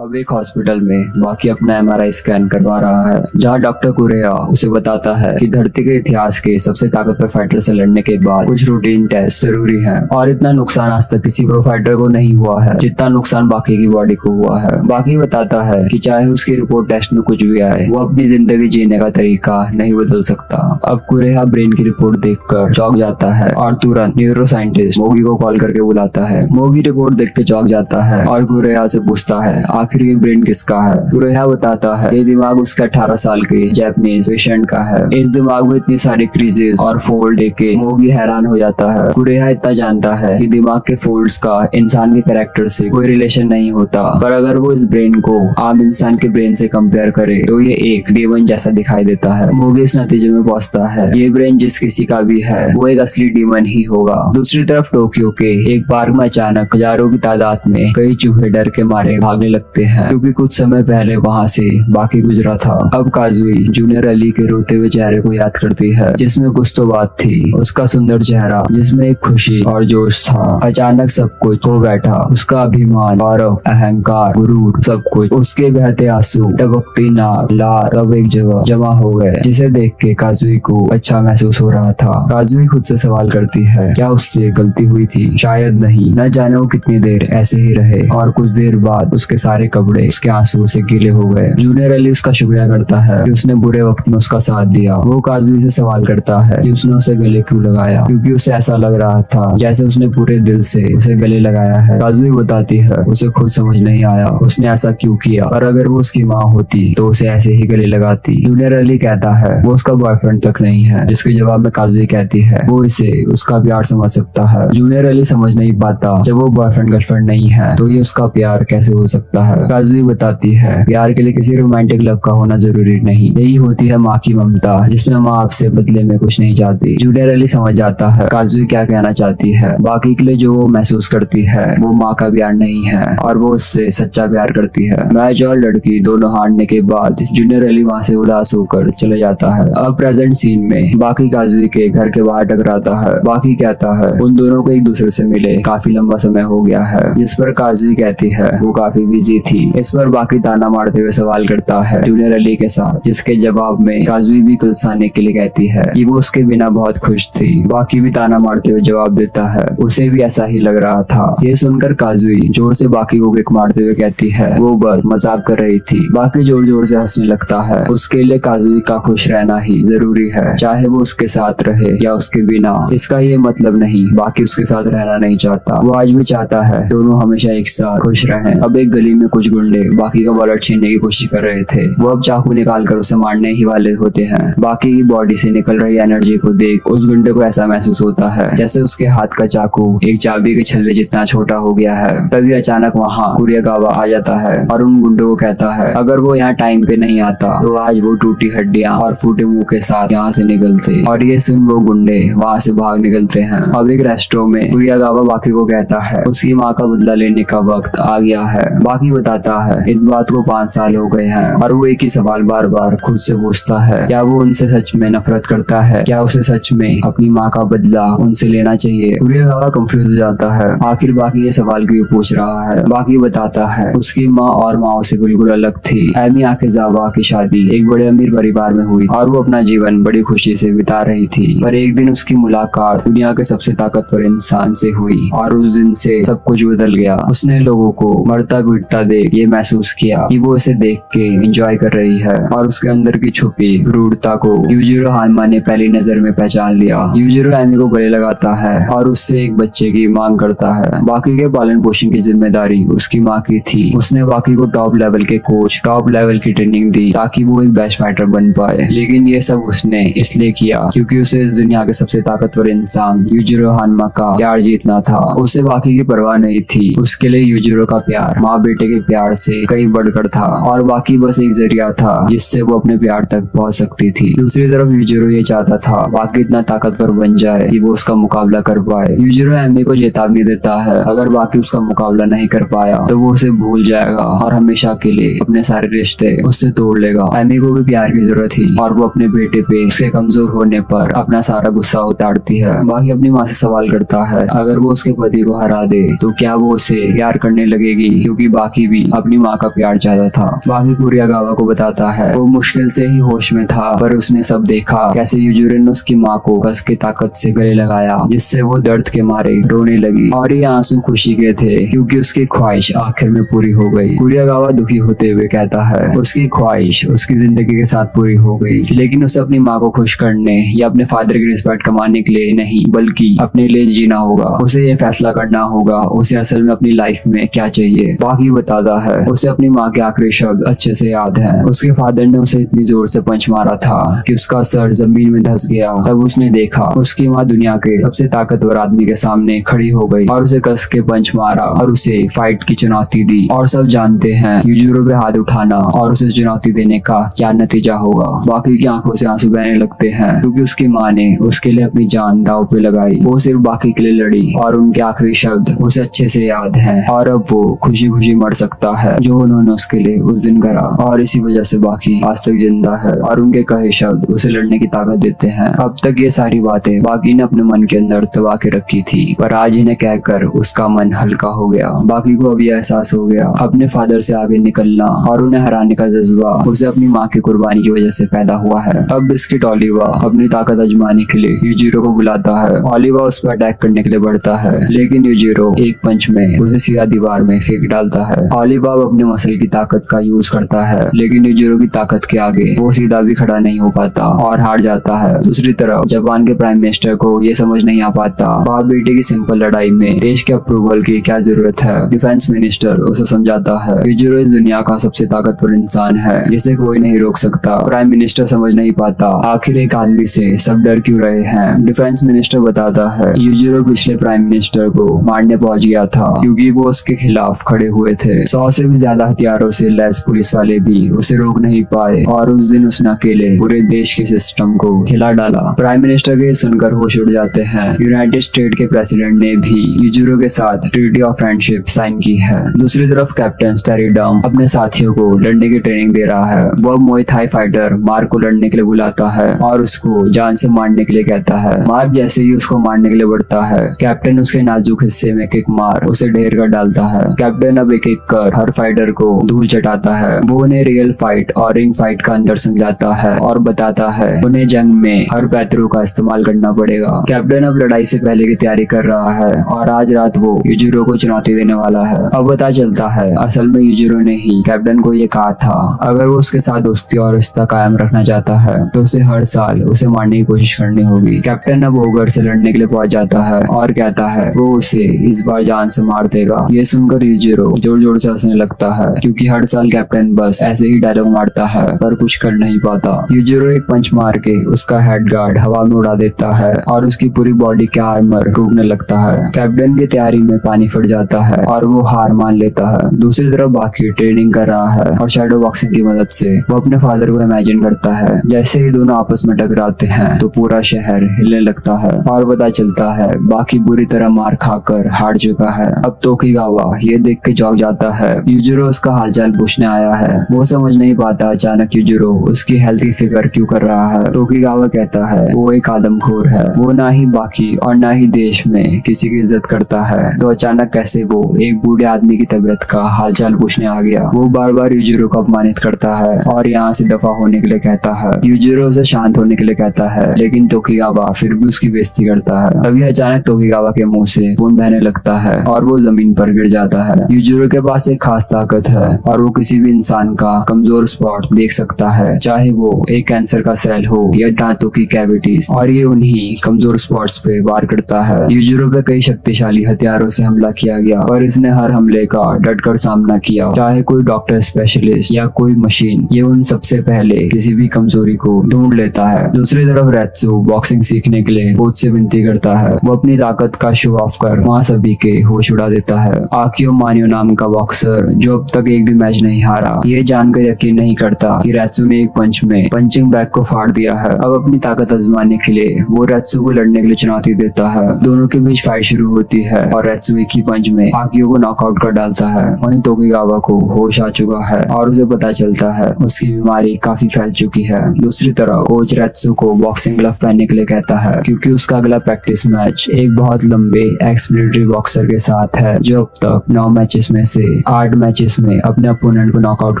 अब एक हॉस्पिटल में बाकी अपना एमआरआई स्कैन करवा रहा है, जहां डॉक्टर कुरेया उसे बताता है कि धरती के इतिहास के सबसे ताकतवर फाइटर से लड़ने के बाद कुछ रूटीन टेस्ट जरूरी हैं और इतना नुकसान आज तक किसी प्रो फाइटर को नहीं हुआ है जितना नुकसान बाकी की बॉडी को हुआ है। बाकी बताता है कि चाहे उसकी रिपोर्ट टेस्ट में कुछ भी आए, वो अपनी जिंदगी जीने का तरीका नहीं बदल सकता। अब कुरेया ब्रेन की रिपोर्ट देखकर चौंक जाता है और तुरंत न्यूरो साइंटिस्ट मोगी को कॉल करके बुलाता है। मोगी रिपोर्ट देख के चौंक जाता है और कुरेया से पूछता है आखिर ये ब्रेन किसका है। कुरेया बताता है ये दिमाग उसके 18 साल के जापानीज पेशेंट का है। इस दिमाग में इतनी सारी क्रीजेस और फोल्ड देख के मोगी हैरान हो जाता है। कुरेया इतना जानता है कि दिमाग के फोल्ड्स का इंसान के कैरेक्टर से कोई रिलेशन नहीं होता, पर अगर वो इस ब्रेन को आम इंसान के ब्रेन से कंपेयर करे तो ये एक डीमन जैसा दिखाई देता है। मोगी इस नतीजे में पहुंचता है ये ब्रेन जिस किसी का भी है वो एक असली डीमन ही होगा। दूसरी तरफ टोक्यो के एक पार्क में अचानक हजारों की तादाद में कई चूहे डर के मारे भागने लगते हैं, क्योंकि कुछ समय पहले वहाँ से बाकी गुजरा था। अब काजुई जूनियर अली के रोते हुए चेहरे को याद करती है जिसमें कुछ तो बात थी। उसका सुंदर चेहरा जिसमें एक खुशी और जोश था, अचानक सब कुछ खो बैठा। उसका अभिमान, गौरव, अहंकार, गुरूर, सब कुछ, उसके बहते आंसू, टपकती नाक, लार अब एक जगह जमा हो गए, जिसे देख के काजुई को अच्छा महसूस हो रहा था। काजुई खुद से सवाल करती है क्या उससे गलती हुई थी? शायद नहीं, न जाने वो कितनी देर ऐसे ही रहे और कुछ देर बाद उसके सारे कपड़े उसके आंसू से गीले हो गए। जूनियर अली उसका शुक्रिया करता है कि उसने बुरे वक्त में उसका साथ दिया। वो काजुई से सवाल करता है कि उसने उसे गले क्यों लगाया, क्योंकि उसे ऐसा लग रहा था जैसे उसने पूरे दिल से उसे गले लगाया है। काजुई बताती है उसे खुद समझ नहीं आया उसने ऐसा क्यों किया, और अगर वो उसकी माँ होती तो उसे ऐसे ही गले लगाती। जूनियर अली कहता है वो उसका बॉयफ्रेंड तक नहीं है, जिसके जवाब में काजुई कहती है वो इसे उसका प्यार समझ सकता है। जूनियर अली समझ नहीं पाता जब वो बॉयफ्रेंड गर्लफ्रेंड नहीं है तो ये उसका प्यार कैसे हो सकता है। काजुई बताती है प्यार के लिए किसी रोमांटिक लव का होना जरूरी नहीं, यही होती है माँ की ममता, जिसमें माँ आपसे बदले में कुछ नहीं चाहती। जूनियर अली समझ जाता है काजुई क्या कहना चाहती है। बाकी के लिए जो वो महसूस करती है वो माँ का प्यार नहीं है और वो उससे सच्चा प्यार करती है। मैच और लड़की दोनों हारने के बाद जूनियर अली वहाँ से उदास होकर चले जाता है। अब प्रेजेंट सीन में बाकी काजुई के घर के बाहर टकराता है। बाकी कहता है उन दोनों को एक दूसरे से मिले काफी लंबा समय हो गया है, जिस पर काजुई कहती है वो काफी बिजी थी। इस पर बाकी ताना मारते हुए सवाल करता है जूनियर अली के साथ, जिसके जवाब में काजुई भी कुलसाने के लिए कहती है कि वो उसके बिना बहुत खुश थी। बाकी भी ताना मारते हुए जवाब देता है उसे भी ऐसा ही लग रहा था। ये सुनकर काजुई जोर से बाकी को किक मारते हुए कहती है वो बस मजाक कर रही थी। बाकी जोर जोर से हंसने लगता है। उसके लिए काजुई का खुश रहना ही जरूरी है, चाहे वो उसके साथ रहे या उसके बिना। इसका ये मतलब नहीं बाकी उसके साथ रहना नहीं चाहता, वो आज भी चाहता है दोनों हमेशा एक साथ खुश रहें। अब एक गली में कुछ गुंडे बाकी का वॉलेट छीनने की कोशिश कर रहे थे। वो अब चाकू निकाल कर उसे मारने ही वाले होते हैं। बाकी की बॉडी से निकल रही एनर्जी को देख उस गुंडे को ऐसा महसूस होता है जैसे उसके हाथ का चाकू एक चाबी के छल्ले जितना छोटा हो गया है। तभी अचानक वहाँ कुरियागावा आ जाता है और उन गुंडों को कहता है अगर वो यहाँ टाइम पे नहीं आता तो आज वो टूटी हड्डियां और फूटे मुंह के साथ यहाँ से निकलते। और ये सुन वो गुंडे वहाँ से भाग निकलते हैं। अब एक रेस्टोरेंट में कुरियागावा बाकी को कहता है उसकी माँ का बदला लेने का वक्त आ गया है। बाकी बताता है इस बात को 5 साल हो गए हैं और वो एक ही सवाल बार बार खुद से पूछता है क्या वो उनसे सच में नफरत करता है, क्या उसे सच में अपनी माँ का बदला उनसे लेना चाहिए। कुरियागावा कंफ्यूज हो जाता है आखिर बाकी ये सवाल क्यों पूछ रहा है। बाकी बताता है उसकी माँ और माँ से बिल्कुल अलग थी। एमी आकेजावा की शादी एक बड़े अमीर परिवार में हुई और वो अपना जीवन बड़ी खुशी से बिता रही थी, पर एक दिन उसकी मुलाकात दुनिया के सबसे ताकतवर इंसान से हुई और उस दिन से सब कुछ बदल गया। उसने लोगों को मरता पीटता देख ये महसूस किया कि वो इसे देख के एंजॉय कर रही है और उसके अंदर की छुपी क्रूरता को यूजिरो हानमा ने पहली नजर में पहचान लिया। यूजिरो एमी को गले लगाता है और उससे एक बच्चे की मांग करता है। बाकी के पालन पोषण की जिम्मेदारी उसकी माँ की थी। उसने बाकी को टॉप लेवल के कोच, टॉप लेवल की ट्रेनिंग दी ताकि वो एक बेस्ट फाइटर बन पाए, लेकिन ये सब उसने इसलिए किया क्योंकि उसे इस दुनिया के सबसे ताकतवर इंसान यूजिरो हानमा का प्यार जीतना था। उसे बाकी की परवाह नहीं थी। उसके लिए यूजिरो का प्यार माँ बेटे के प्यार से कहीं बढ़कर था और बाकी बस एक जरिया था जिससे वो अपने प्यार तक पहुंच सकती थी। दूसरी तरफ यूजिरो ये चाहता था बाकी इतना ताकतवर बन जाए कि वो उसका मुकाबला कर पाए। यूजिरो एमी को चेतावनी देता है अगर बाकी उसका मुकाबला नहीं कर पाया तो वो उसे भूल जाएगा और हमेशा के लिए अपने सारे रिश्ते उससे तोड़ लेगा। एमी को भी प्यार की जरूरत थी और वो अपने बेटे पे उसके कमजोर होने पर अपना सारा गुस्सा उतारती है। बाकी अपनी माँ से सवाल करता है अगर वो उसके पति को हरा दे तो क्या वो उसे प्यार करने लगेगी, क्योंकि बाकी भी अपनी माँ का प्यार चाहता था। बाकी कुरियागावा को बताता है वो मुश्किल से ही होश में था, पर उसने सब देखा कैसे यूजिरो ने उसकी माँ को कस के ताकत से गले लगाया, जिससे वो दर्द के मारे रोने लगी। और ये आंसू खुशी के थे क्योंकि उसकी ख्वाहिश आखिर में पूरी हो गई। कुरियागावा दुखी होते हुए कहता है उसकी ख्वाहिश उसकी जिंदगी के साथ पूरी हो गई, लेकिन उसे अपनी माँ को खुश करने या अपने फादर की रिस्पेक्ट कमाने के लिए नहीं, बल्कि अपने लिए जीना होगा। उसे ये फैसला करना होगा उसे असल में अपनी लाइफ में क्या चाहिए। बाकी बताता है उसे अपनी माँ के आखिरी शब्द अच्छे से याद है। उसके फादर ने उसे इतनी जोर से पंच मारा था कि उसका सर जमीन में धंस गया। तब उसने देखा उसकी माँ दुनिया के सबसे ताकतवर आदमी के सामने खड़ी हो गई और उसे कस के पंच मारा और उसे फाइट की चुनौती दी। और सब जानते हैं यूजिरो पे हाथ उठाना और उसे चुनौती देने का क्या नतीजा होगा। बाकी की आंखों से आंसू बहने लगते हैं क्योंकि उसकी माँ ने उसके लिए अपनी जान दांव पे लगाई। वो सिर्फ बाकी के लिए लड़ी और उनके आखिरी शब्द उसे अच्छे से याद हैं और अब वो खुशी खुशी मर सकता है जो उन्होंने उसके लिए उस दिन करा। और इसी वजह से बाकी आज तक जिंदा है और उनके कहे शब्द उसे लड़ने की ताकत देते हैं। अब तक ये सारी बातें बाकी ने अपने मन के अंदर दबा के रखी थी, पर आज इन्हें कहकर उसका मन हल्का हो गया। बाकी को अब यह एहसास हो गया अपने फादर से आगे निकलना और उन्हें हराने का जज्बा उसे अपनी माँ की कुर्बानी की वजह से पैदा हुआ है। अब बिस्किट ओलिवा अपनी ताकत आजमाने के लिए यूजिरो को बुलाता है। ओलिवा उस पर अटैक करने के लिए बढ़ता है, लेकिन यूजिरो एक पंच में उसे सीधा दीवार में फेंक डालता है। ओलिवा अपने मसल की ताकत का यूज करता है, लेकिन यूजिरो की ताकत के आगे वो सीधा भी खड़ा नहीं हो पाता और हार जाता है। दूसरी तरफ जापान के प्राइम मिनिस्टर को ये समझ नहीं आ पाता बाप बेटे की सिंपल लड़ाई में देश के अप्रूवल की क्या जरूरत है। डिफेंस मिनिस्टर उसे समझाता है यूजिरो इस दुनिया का सबसे ताकतवर इंसान है जिसे कोई नहीं रोक सकता। प्राइम मिनिस्टर समझ नहीं पाता आखिर एक आदमी से सब डर क्यों रहे हैं। डिफेंस मिनिस्टर बताता है यूजिरो पिछले प्राइम मिनिस्टर को मारने पहुंच गया था क्योंकि वो उसके खिलाफ खड़े हुए थे। 100 से भी ज्यादा हथियारों से लैस पुलिस वाले भी उसे रोक नहीं पाए और उस दिन उसने अकेले पूरे देश के सिस्टम को हिला डाला। प्राइम मिनिस्टर के सुनकर होश उड़ जाते हैं। यूनाइटेड स्टेट के प्रेसिडेंट ने भी यूजिरो के साथ ट्रीटी ऑफ फ्रेंडशिप साइन की है। दूसरी तरफ कैप्टन स्टेरिडम अपने साथियों को लड़ने की ट्रेनिंग दे रहा है। वो मुए थाई फाइटर मार्क को लड़ने के लिए बुलाता है और उसको जान से मारने के लिए कहता है। मार्क जैसे ही उसको मारने के लिए बढ़ता है, कैप्टन उसके नाजुक हिस्से में किक मार उसे ढेर कर डालता है। कैप्टन अब एक एक कर हर फाइटर को धूल चटाता है। वो उन्हें रियल फाइट और रिंग फाइट का अंतर समझाता है और बताता है उन्हें जंग में हर पैतरों का इस्तेमाल करना पड़ेगा। कैप्टन अब लड़ाई से पहले की तैयारी कर रहा है और आज रात वो यूजिरो को चुनौती देने वाला है। अब पता चलता है असल में यूजिरो ने ही कैप्टन को ये कहा था अगर वो उसके साथ दोस्ती और रिश्ता कायम रखना चाहता है तो उसे हर साल उसे मारने की कोशिश करनी होगी। कैप्टन अब ओगर से लड़ने के लिए पहुंच जाता है और कहता है वो उसे इस बार जान से मार देगा। ये सुनकर यूजिरो जोर जोर से हंसने लगता है क्योंकि हर साल कैप्टन बस ऐसे ही डायलॉग मारता है पर कुछ कर नहीं पाता। यूजिरो एक पंच मार के उसका हेड गार्ड हवा में उड़ा देता है और उसकी पूरी बॉडी का आर्मर टूटने लगता है। कैप्टन की तैयारी में पानी फट जाता है और वो हार मान लेता है। दूसरी तरफ बाकी ट्रेनिंग कर रहा है और शैडो बॉक्सिंग की मदद से वो अपने फादर को इमेजिन करता है। जैसे ही दोनों आपस में टकराते हैं तो पूरा शहर हिलने लगता है और पता चलता है बाकी बुरी तरह मार खाकर हार चुका है। अब तोकिगावा ये देख के चौंक जाता है। यूजिरो उसका हालचाल पूछने आया है। वो समझ नहीं पाता अचानक यूजिरो उसकी हेल्थ की फिक्र क्यों कर रहा है। तोकिगावा कहता है वो एक आदमखोर है, वो ना ही बाकी और ना ही देश में किसी की इज्जत करता है, तो अचानक कैसे वो एक बूढ़े आदमी की तबीयत का हालचाल पूछने आ गया। वो बार बार यूजिरो को अपमानित करता है और यहाँ से दफा होने के लिए कहता है। यूजिरो उसे शांत होने के लिए कहता है, लेकिन तोकिगावा फिर भी उसकी बेइज्जती करता है। तभी अचानक तोकिगावा के मुंह से खून बहने लगता है और वो जमीन पर गिर जाता है। यूजिरो के पास एक खास ताकत है और वो किसी भी इंसान का कमजोर स्पॉट देख सकता है, चाहे वो एक कैंसर का सेल हो या दांतों की कैविटीज, और ये उन्हीं कमजोर स्पॉट्स पे वार करता है। यूजिरो पे कई शक्तिशाली हथियारों से हमला किया गया पर इसने हर हमले का डटकर सामना किया, चाहे कोई डॉक्टर स्पेशलिस्ट या कोई मशीन, ये उन सबसे पहले किसी भी कमजोरी को ढूंढ लेता है। दूसरी तरफ रेत्सु बॉक्सिंग सीखने के लिए कोच से विनती करता है। वो अपनी ताकत का शो ऑफ कर वहाँ सभी के होश उड़ा देता है। आकियो मानियो नाम का बॉक्सर जो अब तक एक भी मैच नहीं हारा, ये जानकर यकीन नहीं करता कि रेत्सु ने एक पंच में पंचिंग बैग को फाड़ दिया है। अब अपनी ताकत आजमाने के लिए वो रेत्सु को लड़ने के लिए चुनौती देता है। दोनों के बीच फाइट शुरू होती है और रेत्सु एक ही पंच में आकियो को नॉकआउट कर डालता है। वहीं तोकिगावा को होश आ चुका है और उसे पता चलता है उसकी बीमारी काफी फैल चुकी है। दूसरी तरफ कोच रेत्सु को बॉक्सिंग ग्लव पहनने के लिए कहता है क्योंकि उसका अगला प्रैक्टिस मैच एक बहुत लंबे एक्स मिलिट्री बॉक्सर के साथ है जो अब तक 9 मैचेस में से 8 मैचेस में अपने अपोनेंट को नॉकआउट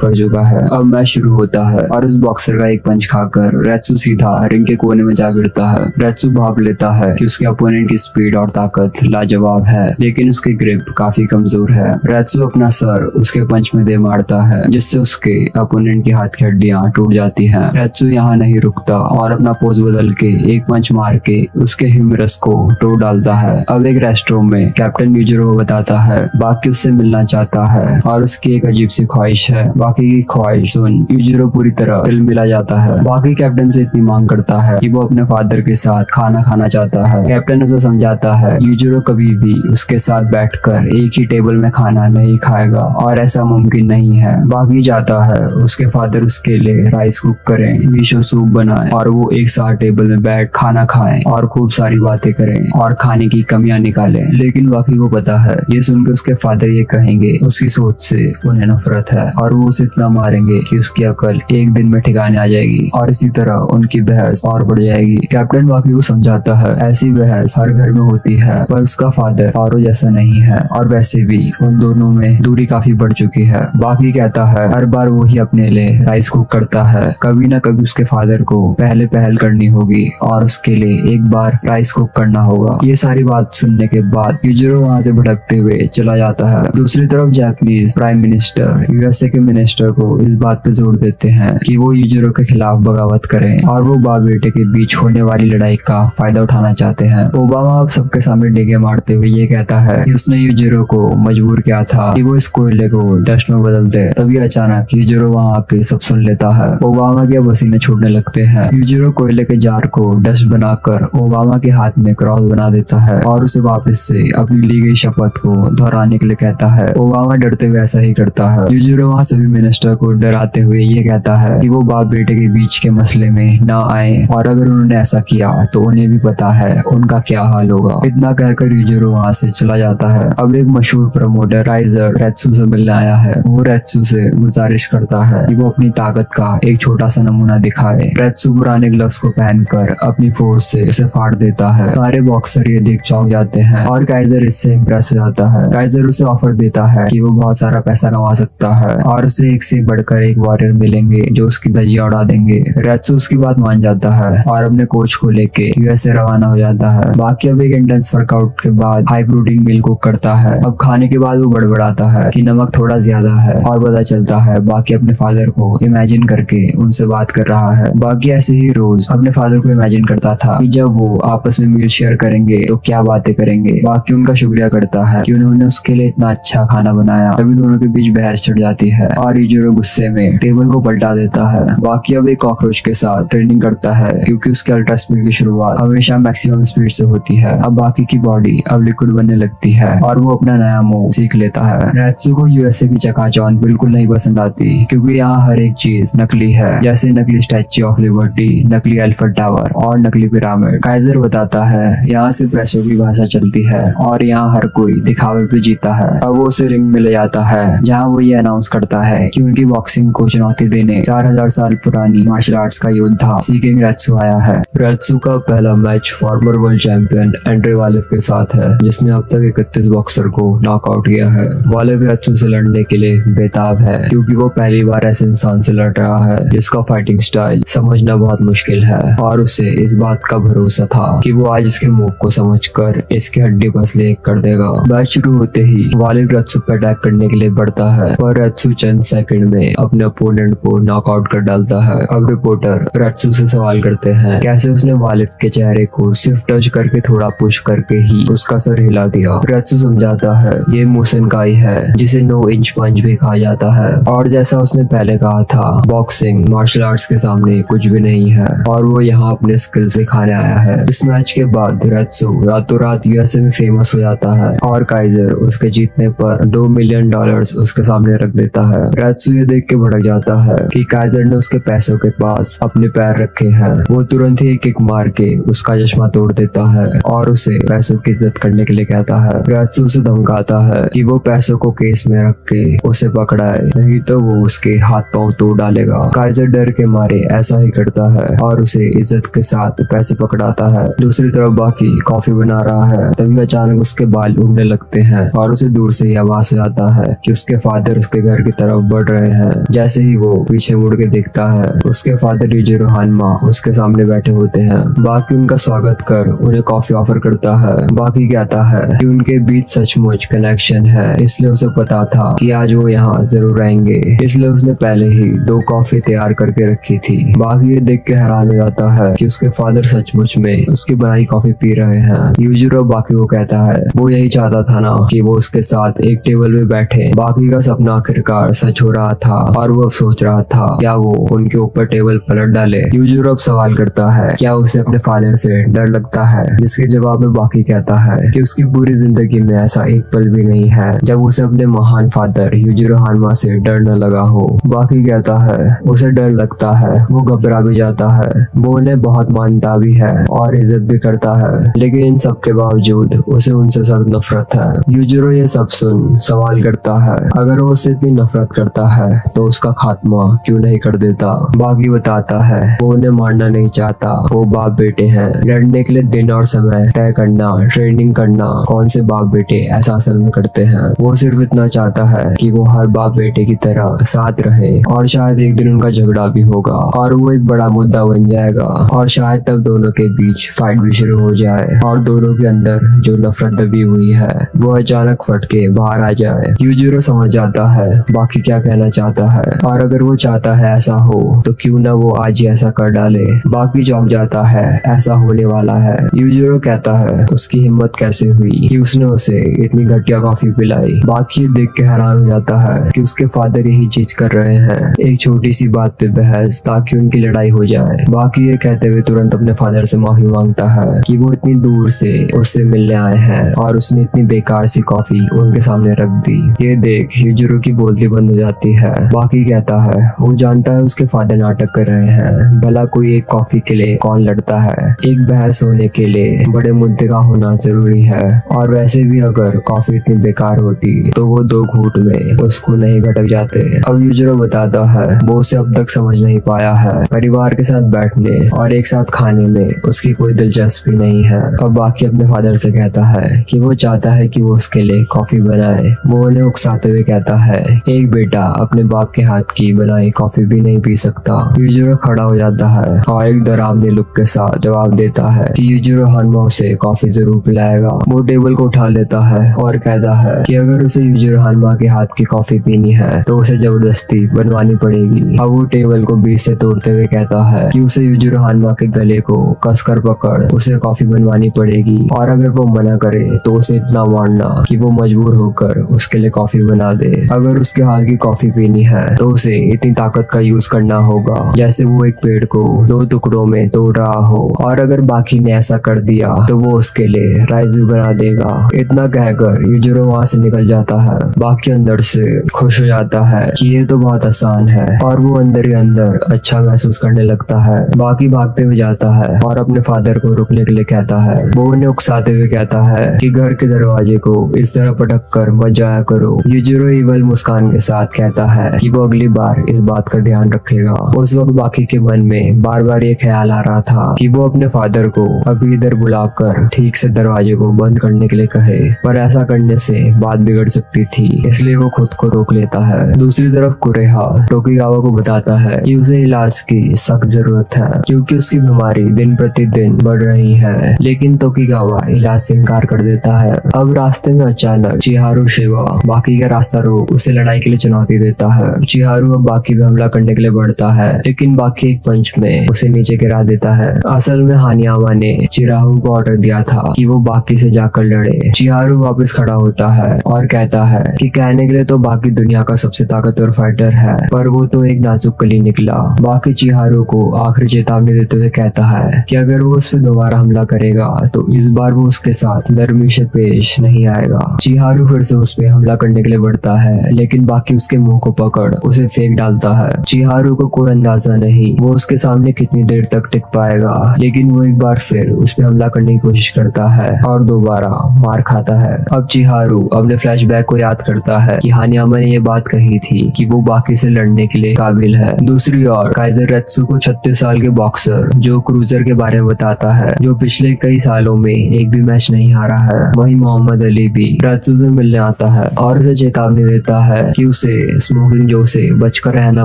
कर चुका है। अब मैच शुरू होता है और उस बॉक्सर का एक पंच खाकर रेत्सु सीधा रिंग के कोने में जा गिरता है। रेत्सु भाप लेता है कि उसके अपोनेंट की स्पीड और ताकत लाजवाब है, लेकिन उसकी ग्रिप काफी कमजोर है। रेत्सु अपना सर उसके पंच में दे मारता है, जिससे उसके अपोनेंट की हाथ की हड्डियां टूट जाती हैं। रेत्सु यहाँ नहीं रुकता और अपना पोज बदल के एक पंच मार के उसके ह्यूमरस को तोड़ डालता है। अब एक रेस्टरूम में कैप्टन यूजिरो को बताता है बाकी उससे मिलना चाहता है और उसकी एक अजीब सी ख्वाहिश है। बाकी की ख्वाहिश सुन यूजिरो पूरी तरह दिल मिला जाता है। बाकी कैप्टन से इतनी मांग करता है कि वो अपने फादर के साथ खाना खाना चाहता है। कैप्टन उसे समझाता है यूजिरो कभी भी उसके साथ बैठकर एक ही टेबल में खाना नहीं खाएगा और ऐसा मुमकिन नहीं है। बाकी जाता है उसके फादर उसके लिए राइस कुक करें, मिशो सूप बनाए और वो एक साथ टेबल में बैठ खाना खाएं और खूब सारी बातें करें और खाने की कमियां निकालें। लेकिन बाकी को पता है ये सुनकर उसके फादर ये कहेंगे उसकी सोच से उन्हें नफरत है और वो उसे इतना मारेंगे कि उसकी अकल एक दिन में ठिकाने आ जाएगी और इसी तरह उनकी बहस और बढ़ जाएगी। कैप्टन बाकी को समझाता है ऐसी बहस हर घर में होती है, पर उसका फादर औरों जैसा नहीं है और वैसे भी उन दोनों में दूरी काफी बढ़ चुकी है। बाकी कहता है हर बार वो ही अपने लिए राइस कुक करता है, कभी ना कभी उसके फादर को पहले पहल करनी होगी और उसके लिए एक बार राइस कुक करना होगा। ये सारी बात सुनने के बाद यूजिरो वहाँ से भटकते हुए चला जाता है। दूसरी तरफ जापानीज प्राइम मिनिस्टर यूएसए के मिनिस्टर को इस बात पे जोर देते हैं कि वो यूजिरो के खिलाफ बगावत करें और वो बाप बेटे के बीच होने वाली लड़ाई का फायदा उठाना चाहते हैं। ओबामा अब सबके सामने डिगे मारते हुए ये कहता है कि उसने यूजिरो को मजबूर किया था कि वो इस कोयले को डस्ट में बदल दे। तभी अचानक यूजिरो वहाँ आके सब सुन लेता है। ओबामा के पसीने छूटने लगते हैं। यूजिरो कोयले के जार को डस्ट बनाकर ओबामा के हाथ में क्रॉस बना देता है और उसे वापस से अपनी ली गई शपथ को दोहराने के लिए कहता है। ओबामा डरते हुए ऐसा ही करता है। यूजिरो वहाँ सभी मिनिस्टर को डराते हुए ये कहता है कि वो बाप बेटे के बीच के मसले में ना आए और अगर उन्होंने ऐसा किया तो उन्हें भी पता है उनका क्या हाल होगा। इतना कहकर यूजिरो वहाँ से चला जाता है। अब एक मशहूर प्रमोटर राइजर रेत्सु से मिलने आया है। वो रेत्सु से गुजारिश करता है कि वो अपनी ताकत का एक छोटा सा नमूना दिखाए। रेत्सु पुराने ग्लव्स को पहनकर अपनी फोर्स से उसे फाड़ देता है। सारे बॉक्सर ये देख चौंक जाते हैं और काइजर इससे इम्प्रेस हो जाता है। काइजर उसे ऑफर देता है कि वो बहुत सारा पैसा कमा सकता है और उसे एक से बढ़कर एक वॉरियर मिलेंगे जो उसकी धज्जियां उड़ा देंगे। रेत्सु उसकी बात मान जाता है और अपने कोच को लेके यूएसए रवाना हो जाता है। बाकी अब एक इंटेंस वर्कआउट के बाद हाई प्रोटीन मील कुक करता है। अब खाने के बाद वो बड़बड़ाता है कि नमक थोड़ा ज्यादा है और पता चलता है बाकी अपने फादर को इमेजिन करके उनसे बात कर रहा है। बाकी ऐसे ही रोज अपने फादर को इमेजिन करता था कि जब वो आपस में मील शेयर करेंगे तो क्या बातें करेंगे। बाकी उनका शुक्रिया करता है कि उन्होंने उसके लिए इतना अच्छा खाना बनाया। तभी दोनों के बीच बहस छिड़ जाती है और यूजिरो गुस्से में टेबल को पलटा देता है। बाकी अब एक कॉकरोच के साथ ट्रेनिंग करता है क्योंकि उसके अल्ट्रा स्पीड की शुरुआत हमेशा मैक्सिमम स्पीड से होती है। अब बाकी की बॉडी अब लिक्विड बनने लगती है और वो अपना नया मूव सीख लेता है। रेत्सु को यूएसए की चकाचौंध बिल्कुल नहीं पसंद आती क्योंकि यहाँ हर एक चीज नकली है, जैसे नकली स्टैच्यू ऑफ लिबर्टी, नकली एलिफेंट टावर और नकली पिरामिड। काइजर बताता है यहाँ सिर्फ पैसों की भाषा चलती है और यहाँ हर कोई दिखावे पे जीता है। अब वो उसे रिंग में ले जाता है जहाँ वो ये अनाउंस करता है कि उनकी बॉक्सिंग को चुनौती देने 4000 साल पुरानी मार्शल आर्ट्स का योद्धा सीकिंग रेत्सु आया है। रेत्सु का पहला match former world champion Andre Valev के साथ है, जिसने अब तक 31 बॉक्सर को नॉकआउट किया है। वालेव रेत्सु से लड़ने के लिए बेताब है क्योंकि वो पहली बार ऐसे इंसान से लड़ रहा है जिसका फाइटिंग स्टाइल समझना बहुत मुश्किल है और उसे इस बात का भरोसा था कि वो आज इसके मूव को समझकर इसके हड्डी पसले कर देगा। मैच शुरू होते ही वालेव रेत्सु पर अटैक करने के लिए बढ़ता है पर रेत्सु चंद सेकंड में अपने अपोनेंट को नॉकआउट कर डालता है। अब रिपोर्टर रेत्सु से सवाल करते हैं कैसे उसने वालेव के चेहरे को सिर्फ टच करके थोड़ा पुश करके ही उसका सर हिला दिया। रेत्सु समझाता है ये मुसेनकाई है जिसे 9 इंच पंच भी कहा जाता है और जैसा उसने पहले कहा था बॉक्सिंग मार्शल आर्ट्स के सामने कुछ भी नहीं है और वो यहाँ अपने स्किल्स दिखाने आया है। इस मैच के बाद रेत्सु रातों रात यूएसए में फेमस हो जाता है और काइजर उसके जीतने पर $2 मिलियन उसके सामने रख देता है। रेत्सु ये देख के भड़क जाता है कि काइजर ने उसके पैसों के पास अपने पैर रखे हैं। वो तुरंत ही एक किक मार के उसका चश्मा तोड़ देता है और उसे पैसों की इज्जत करने के लिए कहता है। रेत्सु उसे धमकाता है कि वो पैसों को केस में रख के उसे पकड़ाए, नहीं तो वो उसके हाथ पांव तोड़ डालेगा। काइजर डर के मारे ऐसा ही करता है और उसे इज्जत के साथ पैसे पकड़ाता है। दूसरी तरफ बाकी कॉफी बना रहा है, तभी अचानक उसके बाल उड़ने लगते हैं और उसे दूर से ही आवाज हो जाता है कि उसके फादर उसके घर की तरफ बढ़ रहे हैं। जैसे ही वो पीछे मुड़ के देखता है, उसके फादर यूजिरो हानमा उसके सामने बैठे होते हैं। बाकी उनका स्वागत कर उन्हें कॉफी ऑफर करता है। बाकी कहता है कि उनके बीच सचमुच कनेक्शन है, इसलिए उसे पता था कि आज वो यहाँ जरूर आएंगे, इसलिए उसने पहले ही 2 कॉफी तैयार करके रखी थी। बाकी ये देख के हैरान हो जाता है कि उसके फादर सचमुच में उसकी बनाई कॉफी पी रहे हैं। यूजिरो बाकी को कहता है वो यही चाहता था ना कि वो उसके साथ एक टेबल पे बैठे। बाकी का सपना आखिरकार सच हो रहा था और वो अब सोच रहा था क्या वो उनके ऊपर टेबल पलट डाले। यूजिरो अब सवाल करता है क्या उसे अपने फादर से डर लगता है, जिसके जवाब में बाकी कहता है कि उसकी पूरी जिंदगी में ऐसा एक पल भी नहीं है जब उसे अपने महान फादर यूजिरो हानमा से डर न लगा हो। बाकी कहता है उसे डर लगता है, वो घबरा भी जाता है, वो उन्हें बहुत मानता भी है और इज्जत भी करता है, लेकिन इन सब के बावजूद उसे उनसे सख्त नफरत है। यूजिरो ये सब सुन सवाल करता है अगर वो उससे इतनी नफरत करता है तो उसका खात्मा क्यों नहीं कर देता। बाकी बताता है वो उन्हें मारना नहीं चाहता, वो बाप बेटे हैं, लड़ने के लिए दिन और समय तय करना, ट्रेनिंग करना कौन से बाप बेटे ऐसा असल में करते हैं। वो सिर्फ इतना चाहता है कि वो हर बाप बेटे की तरह साथ रहे और शायद एक दिन उनका झगड़ा भी होगा और वो एक बड़ा मुद्दा बन जाएगा और शायद तब दोनों के बीच फाइट भी शुरू हो जाए और दोनों के अंदर जो नफरत दबी हुई है वो अचानक फट के बाहर आ जाए। यूजिरो समझ जाता है बाकी क्या कहना चाहता है और अगर वो चाहता है ऐसा हो तो क्यों ना वो आज ही ऐसा कर डाले। बाकी चौंक जाता है ऐसा होने वाला है। यूजिरो कहता है उसकी हिम्मत कैसे हुई कि उसने उसे इतनी घटिया कॉफी पिलाई। बाकी देख के हैरान हो जाता है कि उसके फादर यही चीज कर रहे हैं, एक छोटी सी बात पे बहस ताकि उनकी लड़ाई हो जाए। बाकी ये कहते हुए तुरंत अपने फादर से माफी मांगता है कि वो इतनी दूर से उससे मिलने आए हैं और उसने इतनी बेकार सी कॉफी उनके सामने रख दी। ये देख यूजिरो की बोलती बंद हो जाती है। बाकी कहता है वो जानता है उसके फादर नाटक कर रहे हैं, भला कोई एक कॉफी के लिए कौन लड़ता है, एक बहस होने के लिए बड़े मुद्दे का होना जरूरी है और वैसे भी अगर कॉफी इतनी बेकार होती तो वो 2 घूंट में उसको नहीं घटक जाते। अब यूजिरो बताता है वो उसे अब तक समझ नहीं पाया है, परिवार के साथ बैठने और एक साथ खाने में उसकी कोई दिलचस्पी नहीं है। अब बाकी अपने फादर से कहता है कि वो चाहता है कि वो उसके लिए कॉफी बनाए। वो उन्हें उकसाते हुए कहता है एक बेटा अपने बाप के हाथ की बनाई कॉफी भी नहीं पी सकता। यूजिरो खड़ा हो जाता है और एक डरावने लुक के साथ जवाब देता है कि यूजिरो हानमा उसे कॉफी जरूर पिलाएगा। वो टेबल को उठा लेता है और कहता है कि अगर उसे यूजिरो हानमा के हाथ की कॉफी पीनी है तो उसे जबरदस्ती बनवानी पड़ेगी। अब वो टेबल को बीच से तोड़ते हुए कहता है कि उसे यूजिरो हानमा के गले को कसकर पकड़ उसे कॉफी बनवानी पड़ेगी और अगर वो मना करे तो उसे इतना मारना कि वो मजबूर होकर उसके लिए कॉफी बना दे। अगर उसके हाथ की कॉफी पीनी है तो उसे इतनी ताकत का यूज करना होगा जैसे वो एक पेड़ को 2 टुकड़ों में तोड़ रहा हो और अगर बाकी ने ऐसा कर दिया तो वो उसके लिए राइस भी बना देगा। इतना कहकर यूजिरो वहाँ से निकल जाता है। बाकी अंदर से खुश हो जाता है कि ये तो बहुत आसान है और वो अंदर ही अंदर अच्छा महसूस करने लगता है। बाकी भागते हुए जाता है और अपने फादर को रुकने के लिए कहता है। वो उन्हें उकसाते हुए कहता है कि घर के दरवाजे को इस तरह पटक कर मत जाया करो। यूजिरो इवल मुस्कान के साथ कहता है कि वो अगली बार इस बात का ध्यान रखेगा। उस वक्त बाकी के मन में बार बार ये ख्याल आ रहा था कि वो अपने फादर को अभी इधर बुलाकर ठीक से दरवाजे को बंद करने के लिए कहे, पर ऐसा करने से बात बिगड़ सकती थी, इसलिए वो खुद को रोक लेता है। दूसरी तरफ कुरेहा टोकिगावा को बताता है कि उसे इलाज की सख्त जरूरत है क्योंकि उसकी बीमारी दिन प्रतिदिन बढ़ रही है, लेकिन टोकिगावा इलाज से इनकार कर देता है। अब रास्ते में अचानक चिहारू शिवा बाकी का रास्ता रोक उसे लड़ाई के लिए चुनौती देता है। चिहारू अब बाकी पे हमला करने के लिए बढ़ता है, लेकिन बाकी एक पंच में उसे नीचे गिरा देता है। असल में हानियामा ने चिराहू को ऑर्डर दिया था कि वो बाकी से जाकर लड़े। चिहारू वापस खड़ा होता है और कहता है कि कहने के लिए तो बाकी दुनिया का सबसे ताकतवर फाइटर है, पर वो तो एक नाजुक कली निकला। बाकी चिहारू को आखिरी चेतावनी देते हुए कहता है कि अगर वो उस पर दोबारा हमला करेगा तो इस बार वो उसके साथ नरमी से पेश नहीं आएगा। चिहारू फिर से उस पर हमला करने के लिए बढ़ता है, लेकिन बाकी उसके मुंह को पकड़ उसे फेंक डालता है। चिहारू को कोई अंदाजा नहीं वो उसके सामने कितनी देर तक टिक पाएगा, लेकिन वो एक बार फिर उस पर हमला करने की कोशिश करता है और दोबारा मार खाता है। अब चिहारू अपने फ्लैशबैक को याद करता है कि हानियामा ने ये बात कही थी कि वो बाकी से लड़ने के लिए काबिल है। दूसरी ओर काइजर रेत्सु को 36 साल के बॉक्सर जो क्रूजर के बारे में बताता है, जो पिछले कई सालों में एक भी मैच नहीं हारा है। वहीं मोहम्मद अली भी रेत्सु से मिलने आता है और उसे चेतावनी देता है कि उसे स्मोकिंग जो से बचकर रहना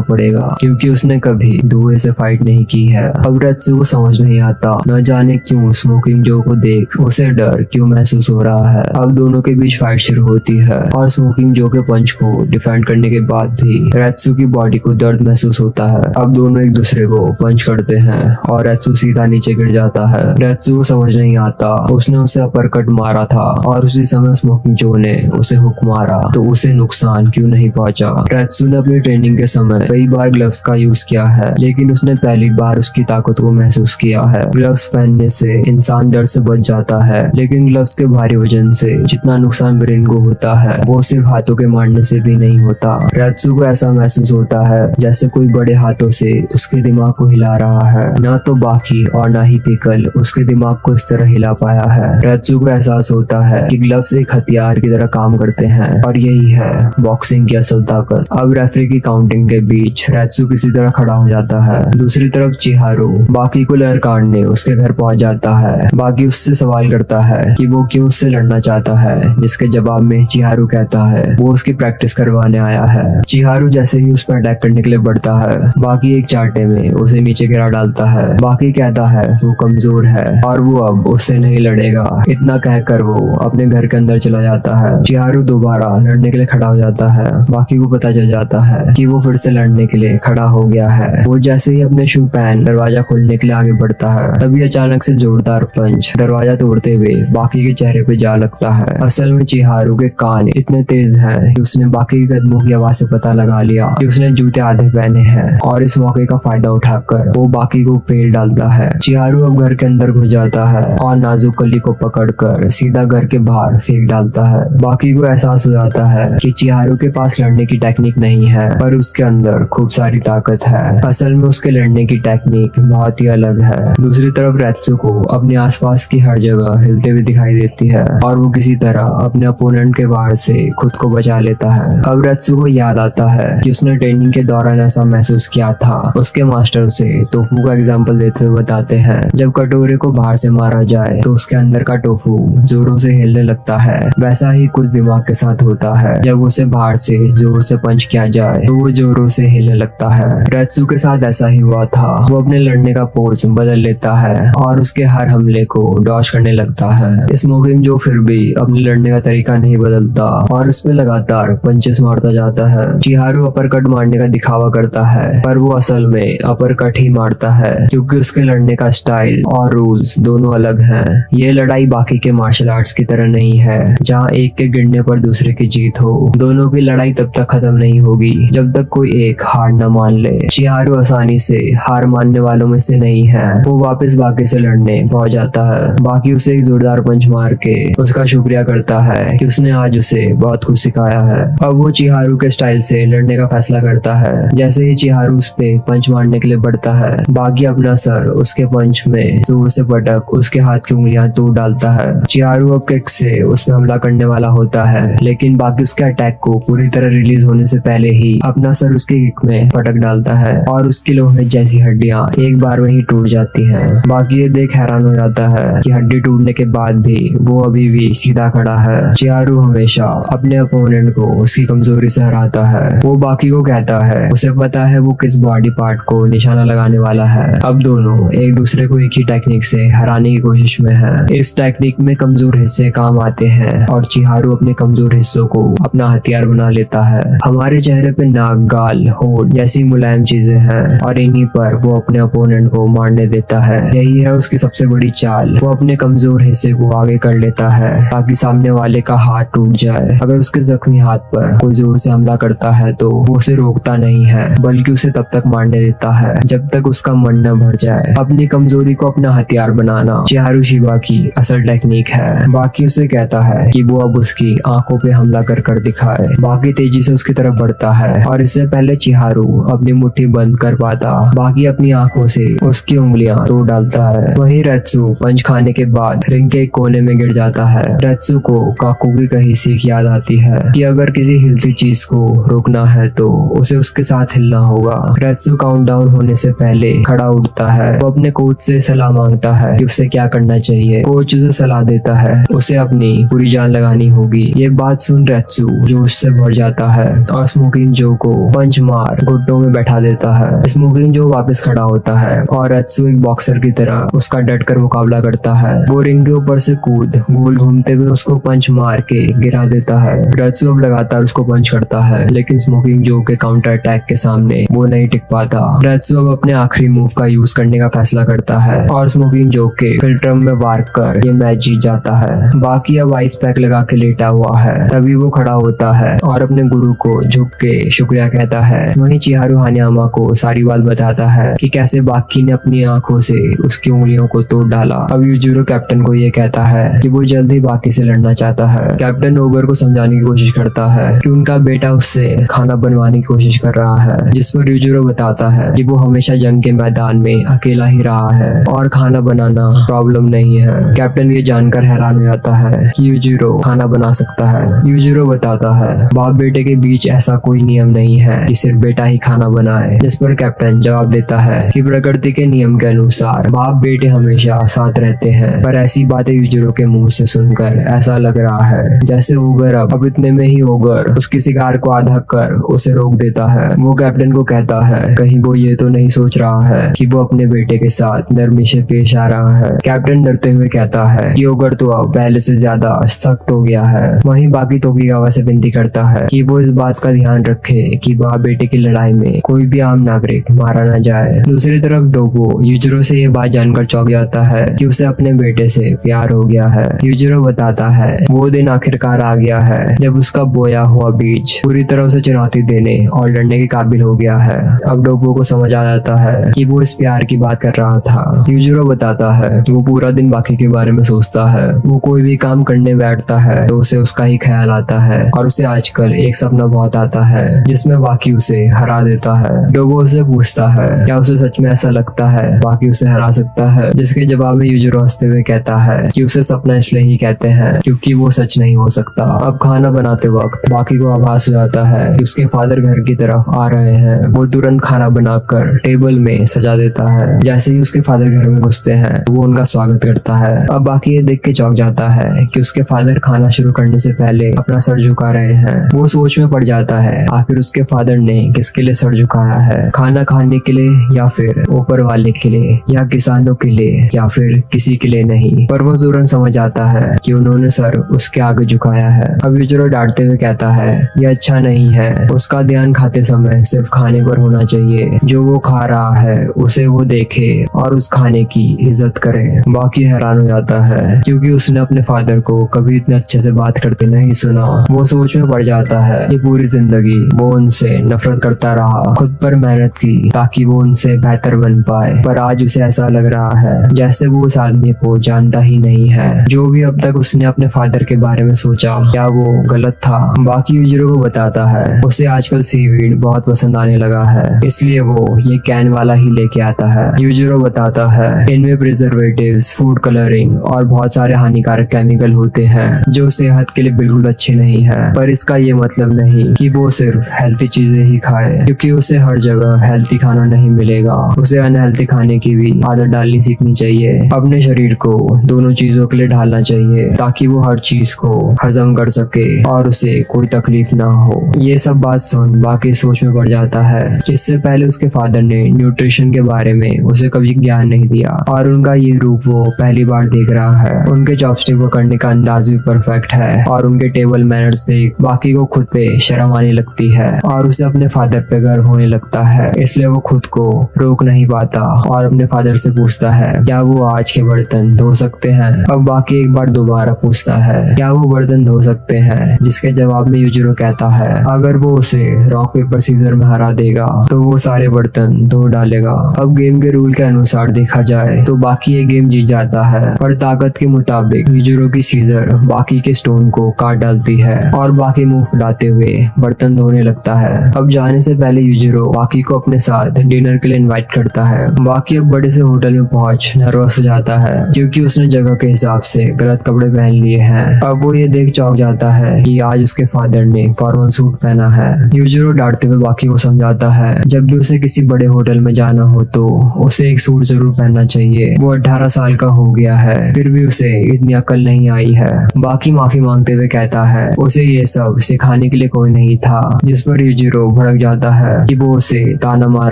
पड़ेगा क्योंकि उसने कभी धुएं से फाइट नहीं की है। अब रेत्सु को समझ नहीं आता न जाने क्यों स्मोकिंग जो को देख उसे डर क्यों महसूस हो रहा है। अब दोनों के बीच फाइट शुरू होती है और स्मोकिंग जो के पंच को डिफेंड करने के बाद भी रेत्सु की बॉडी को दर्द महसूस होता है। अब दोनों एक दूसरे को पंच करते हैं और रेत्सु सीधा नीचे गिर जाता है। रेत्सु को समझ नहीं आता उसने उसे अपरकट मारा था और उसी समय स्मोकिंग जो ने उसे हुक मारा तो उसे नुकसान क्यों नहीं पहुंचा। रेत्सु ने अपनी ट्रेनिंग के समय कई बार ग्लव्स का यूज किया है लेकिन उसने पहली बार उसकी ताकत को महसूस किया है। ग्लव्स पहनने से इंसान दर्द से बच जाता है लेकिन ग्लव्स के भारी वजन से जितना नुकसान ब्रेन को होता है वो सिर्फ हाथों के मारने से भी नहीं होता। रेत्सु को ऐसा महसूस होता है जैसे कोई बड़े हाथों से उसके दिमाग को हिला रहा है। न तो बाकी और न ही पिकल उसके दिमाग को इस तरह हिला पाया है। रेत्सु को एहसास होता है कि ग्लव्स एक हथियार की तरह काम करते हैं और यही है बॉक्सिंग की असल ताकत। अब रेफरी की काउंटिंग के बीच रेत्सु किसी तरह खड़ा हो जाता है। दूसरी तरफ चिहारू बाकी को लड़काने उसके घर पहुंच जाता है। बाकी उससे सवाल करता है कि वो क्यों उससे लड़ना चाहता है जिसके जवाब में चिहारू कहता है वो उसकी प्रैक्टिस करवाने आया है। चिहारू जैसे ही उस पर अटैक करने के लिए बढ़ता है बाकी एक चाटे में उसे नीचे गिरा डालता है। बाकी कहता है वो कमजोर है और वो अब उससे नहीं लड़ेगा। इतना कहकर वो अपने घर के अंदर चला जाता है। चिहारू दोबारा लड़ने के लिए खड़ा हो जाता है। बाकी को पता चल जाता है कि वो फिर से लड़ने के लिए खड़ा हो गया है। वो जैसे ही अपने शू पहन दरवाजा खोलने के लिए आगे बढ़ता है तभी अचानक से जोरदार पंच दरवाजा तोड़ते हुए बाकी के चेहरे पे जा लगता है। असल में चिहारू के कान इतने तेज हैं कि उसने बाकी के कदमों की आवाज से पता लगा लिया कि उसने जूते आधे पहने हैं और इस मौके का फायदा उठाकर वो बाकी को पेड़ डालता है। चिहारू अब घर के अंदर घुस जाता है और नाजुक कली को पकड़कर सीधा घर के बाहर फेंक डालता है। बाकी को एहसास हो जाता है कि चिहारू के पास लड़ने की टेक्निक नहीं है पर उसके अंदर खूब सारी ताकत है। असल में उसके लड़ने की टेक्निक बहुत ही अलग है। दूसरी तरफ रेत्सु को अपने आसपास की हर जगह हिलते हुए दिखाई देती है और वो किसी तरह अपने अपोनेंट के वार से खुद को बचा लेता है। अब रेत्सु को याद आता है कि उसने ट्रेनिंग के दौरान ऐसा महसूस किया था। उसके मास्टर उसे टोफू का एग्जाम्पल देते हुए बताते हैं जब कटोरे को बाहर से मारा जाए तो उसके अंदर का टोफू जोरों से हिलने लगता है। वैसा ही कुछ दिमाग के साथ होता है, जब उसे बाहर से जोर से पंच किया जाए तो वो जोरों से हिलने लगता है। रेत्सु के साथ ऐसा ही हुआ था। वो अपने लड़ने का पोज बदल लेता है और उसके हर हमले को डॉज करने लगता है। स्मोकिंग जो फिर भी अपने लड़ने का तरीका नहीं बदलता और उसमें लगातार पंचेस मारता जाता है। चिहारू अपरकट मारने का दिखावा करता है पर वो असल में अपरकट ही मारता है क्योंकि उसके लड़ने का स्टाइल और रूल्स दोनों अलग हैं। ये लड़ाई बाकी के मार्शल आर्ट्स की तरह नहीं है जहाँ एक के गिरने पर दूसरे की जीत हो। दोनों की लड़ाई तब तक खत्म नहीं होगी जब तक कोई एक हार न मान ले। चिहारू आसानी से हार मानने वालों में से नहीं है। वो वापस बाकी से लड़ने पहुंच जाता है। बाकी उसे एक जोरदार पंच मार के उसका शुक्रिया करता है कि उसने आज उसे बहुत कुछ सिखाया है। अब वो चिहारू के स्टाइल से लड़ने का फैसला करता है। जैसे ही चिहारू उस पे पंच मारने के लिए बढ़ता है बाकी अपना सर उसके पंच में जोर से पटक उसके हाथ की उंगलियां तोड़ डालता है। चिहारू अब किक से उस पे हमला करने वाला होता है लेकिन बाकी उसके अटैक को पूरी तरह रिलीज होने से पहले ही अपना सर उसके किक में पटक डालता है और उसकी लोहे जैसी हड्डियां एक बार में ही टूट जाती हैं। बाकी ये देख हैरान हो जाता है कि हड्डी टूटने के बाद भी वो अभी भी सीधा खड़ा है। चिहारू हमेशा अपने अपोनेंट को उसकी कमजोरी से हराता है। वो बाकी को कहता है उसे पता है वो किस बॉडी पार्ट को निशाना लगाने वाला है। अब दोनों एक दूसरे को एक ही टेक्निक से हराने की कोशिश में है। इस टेक्निक में कमजोर हिस्से काम आते हैं और चिहारू अपने कमजोर हिस्सों को अपना हथियार बना लेता है। हमारे चेहरे पे नाक, गाल, होंठ जैसी मुलायम चीजें हैं और इन्हीं पर वो अपने अपोनेंट को मारने देता है। यही है उसकी सबसे बड़ी चाल। वो अपने कमजोर हिस्से को आगे कर लेता है ताकि सामने वाले का हाथ टूट जाए। अगर उसके जख्मी हाथ पर कोई जोर से हमला करता है तो वो उसे रोकता नहीं है बल्कि उसे तब तक मारने देता है जब तक उसका मन न भर जाए। अपनी कमजोरी को अपना हथियार बनाना चिहारू शिबा की असल टेक्निक है। बाकी उसे कहता है कि वो अब उसकी आंखों पे हमला कर दिखाए। बाकी तेजी से उसकी तरफ बढ़ता है और इससे पहले चिहारू अपनी मुट्ठी बंद कर पाता बाकी अपनी आंखों से उसकी उंगलियां तोड़ डालता है। वहीं रेत्सु पंच खाने के बाद रिंग के कोने में गिर जाता है। रेत्सु को काकू की कही सीख याद आती है कि अगर किसी हिलती चीज को रोकना है तो उसे उसके साथ हिलना होगा। रेत्सु काउंटडाउन होने से पहले खड़ा उठता है। वो अपने कोच से सलाह मांगता है कि उसे क्या करना चाहिए। कोच उसे सलाह देता है उसे अपनी पूरी जान लगानी होगी। ये बात सुन रेत्सु जोश से भर जाता है और स्मोकिंग जो को पंच मार घुटनों में बैठा देता है। स्मोकिंग जो वापस खड़ा होता है और रेत्सु एक बॉक्सर की तरह उसका डटकर मुकाबला करता है। वो रिंग के ऊपर से कूद गोल घूमते हुए उसको पंच मार के गिरा देता है। रेत्सु अब लगातार उसको पंच करता है, लेकिन स्मोकिंग जो के काउंटर अटैक के सामने वो नहीं टिक पाता। रेत्सु अब अपने आखिरी मूव का यूज करने का फैसला करता है और स्मोकिंग जो के फिल्टर में वार कर ये मैच जीत जाता है। बाकी अब आइस पैक लगा के लेटा हुआ है। तभी वो खड़ा होता है और अपने गुरु को झुक के शुक्रिया कहता है। वहीं चिहारू हानियामा को सारी बात बताता है कि कैसे बाकी ने अपनी आंखों से उसकी उंगलियों को तोड़ डाला। अब यूजिरो कैप्टन को ये कहता है कि वो जल्दी बाकी से लड़ना चाहता है। कैप्टन ओगर को समझाने की कोशिश करता है कि उनका बेटा उससे खाना बनवाने की कोशिश कर रहा है, जिस पर यूजिरो बताता है कि वो हमेशा जंग के मैदान में अकेला ही रहा है और खाना बनाना प्रॉब्लम नहीं है। कैप्टन ये जानकर हैरान हो जाता है कि यूजिरो खाना बना सकता है। यूजिरो बताता है बाप बेटे के बीच ऐसा कोई नियम नहीं है कि सिर्फ बेटा ही खाना बनाए, जिस पर कैप्टन जवाब देता है कि प्रकृति के नियम के अनुसार बाप बेटे हमेशा साथ रहते हैं। पर ऐसी बातें यूजिरो के मुंह से सुनकर ऐसा लग रहा है जैसे ओगर अब इतने में ही ओगर उसकी सिगार को आधा कर उसे रोक देता है। वो कैप्टन को कहता है कहीं वो ये तो नहीं सोच रहा है कि वो अपने बेटे के साथ नरमी से पेश आ रहा है। कैप्टन डरते हुए कहता है कि ओगर तो अब पहले से ज्यादा सख्त हो गया है। वहीं बाकी तोकीगावा से विनती करता है कि वो इस बात का ध्यान रखे कि बाप बेटे की लड़ाई में कोई भी आम नागरिक मारा न जाए। दूसरी तरफ डोगो यूजिरो से ये बात जानकर चौंक जाता है कि उसे अपने बेटे से प्यार हो गया है। यूजिरो बताता है वो दिन आखिरकार आ गया है जब उसका बोया हुआ बीज पूरी तरह उसे चुनौती देने और लड़ने के काबिल हो गया है। अब डोगो को समझ आ जाता है कि वो इस प्यार की बात कर रहा था। यूजिरो बताता है वो पूरा दिन बाकी के बारे में सोचता है। वो कोई भी काम करने बैठता है तो उसे उसका ही ख्याल आता है और उसे आजकल एक सपना बहुत आता है जिसमें बाकी उसे हरा देता है। डोगो उसे पूछता है क्या उसे सच में ऐसा लगता है बाकी उसे हरा सकता है, जिसके जवाब में यूजिरो हंसते हुए कहता है कि उसे सपना इसलिए ही कहते हैं क्योंकि वो सच नहीं हो सकता। अब खाना बनाते वक्त बाकी को आभास हो जाता है कि उसके फादर घर की तरफ आ रहे हैं। वो तुरंत खाना बनाकर टेबल में सजा देता है। जैसे ही उसके फादर घर में घुसते हैं वो उनका स्वागत करता है। अब बाकी ये देख के चौंक जाता है कि उसके फादर खाना शुरू करने से पहले अपना सर झुका रहे हैं। वो सोच में पड़ जाता है आखिर उसके फादर ने किसके लिए सर झुकाया है, खाना खाने के लिए या फिर ऊपर वाले के लिए या किसानों के लिए या फिर किसी के लिए नहीं। पर वो तुरंत समझ आता है कि उन्होंने सर उसके आगे झुकाया है। अब यूजिरो डांटते हुए कहता है ये अच्छा नहीं है। उसका ध्यान खाते समय सिर्फ खाने पर होना चाहिए। जो वो खा रहा है उसे वो देखे और उस खाने की इज्जत करे। बाकी हैरान हो जाता है क्योंकि उसने अपने फादर को कभी इतने अच्छे से बात करते नहीं सुना। वो सोच में पड़ जाता है कि पूरी जिंदगी वो उनसे नफरत करता रहा, खुद पर मेहनत की ताकि वो उनसे बेहतर बन पाए, पर आज उसे ऐसा लग रहा है जैसे वो उस आदमी को जानता ही नहीं है। जो भी अब तक उसने अपने फादर के बारे में सोचा क्या वो गलत था। बाकी यूजिरो को बताता है उसे आजकल सीवीड बहुत पसंद आने लगा है, इसलिए वो ये कैन वाला ही लेके आता है। यूजिरो बताता है इनमें प्रिजर्वेटिव्स, फूड कलरिंग और बहुत सारे हानिकारक केमिकल होते हैं जो सेहत के लिए बिल्कुल अच्छे नहीं है। पर इसका ये मतलब नहीं कि वो सिर्फ हेल्थी चीजें ही खाए, क्योंकि उसे हर जगह हेल्थी खाना नहीं मिलेगा। उसे अनहेल्थी खाने की भी आदत डालनी सीखनी चाहिए। अपने शरीर को दोनों चीजों के लिए ढालना चाहिए ताकि वो हर चीज को हजम कर सके और उसे कोई तकलीफ ना हो। ये सब बात सुन बाकी सोच में पड़ जाता है। इससे पहले उसके फादर ने न्यूट्रिशन के बारे में उसे कभी ज्ञान नहीं दिया और उनका ये रूप वो पहली बार देख रहा है। उनके चॉपस्टिक को करने का अंदाज भी परफेक्ट है और उनके टेबल मैनर्स देख बाकी को खुद पे शर्म आने लगती है और उसे अपने फादर पे गर्व होने लगता है। इसलिए वो खुद को रोक नहीं पाता और अपने फादर से पूछता है क्या वो आज के बर्तन धो सकते हैं। अब बाकी एक बार दोबारा पूछता है क्या वो बर्तन धो सकते हैं, जिसके जवाब में यूजिरो कहता है अगर वो उसे रॉक पेपर सीजर में हरा देगा तो वो सारे बर्तन धो डालेगा। अब गेम के रूल के अनुसार देखा जाए तो बाकी ये गेम जीत जाता है, पर ताकत के मुताबिक यूजिरो की सीजर बाकी के स्टोन को काट डालती है और बाकी मुंह फुलाते हुए बर्तन धोने लगता है। अब जाने से पहले यूजिरो बाकी को अपने साथ डिनर के लिए इनवाइट करता है। बाकी अब बड़े से होटल में पहुंच नर्वस हो जाता है क्योंकि उसने जगह के हिसाब से गलत कपड़े पहन लिए हैं। अब वो ये देख चौंक जाता है कि आज उसके फादर ने फॉर्मल सूट पहना है। यूजिरो डांटते हुए बाकी को समझाता है जब भी उसे किसी बड़े होटल में जाना हो तो उसे एक सूट जरूर पहनना चाहिए। वो 18 साल का हो गया है फिर भी उसे इतनी अकल नहीं आई है। बाकी माफी मांगते हुए हुए कहता है उसे ये सब सिखाने के लिए कोई नहीं था, जिस पर यूजिरो भड़क जाता है कि वो उसे ताना मार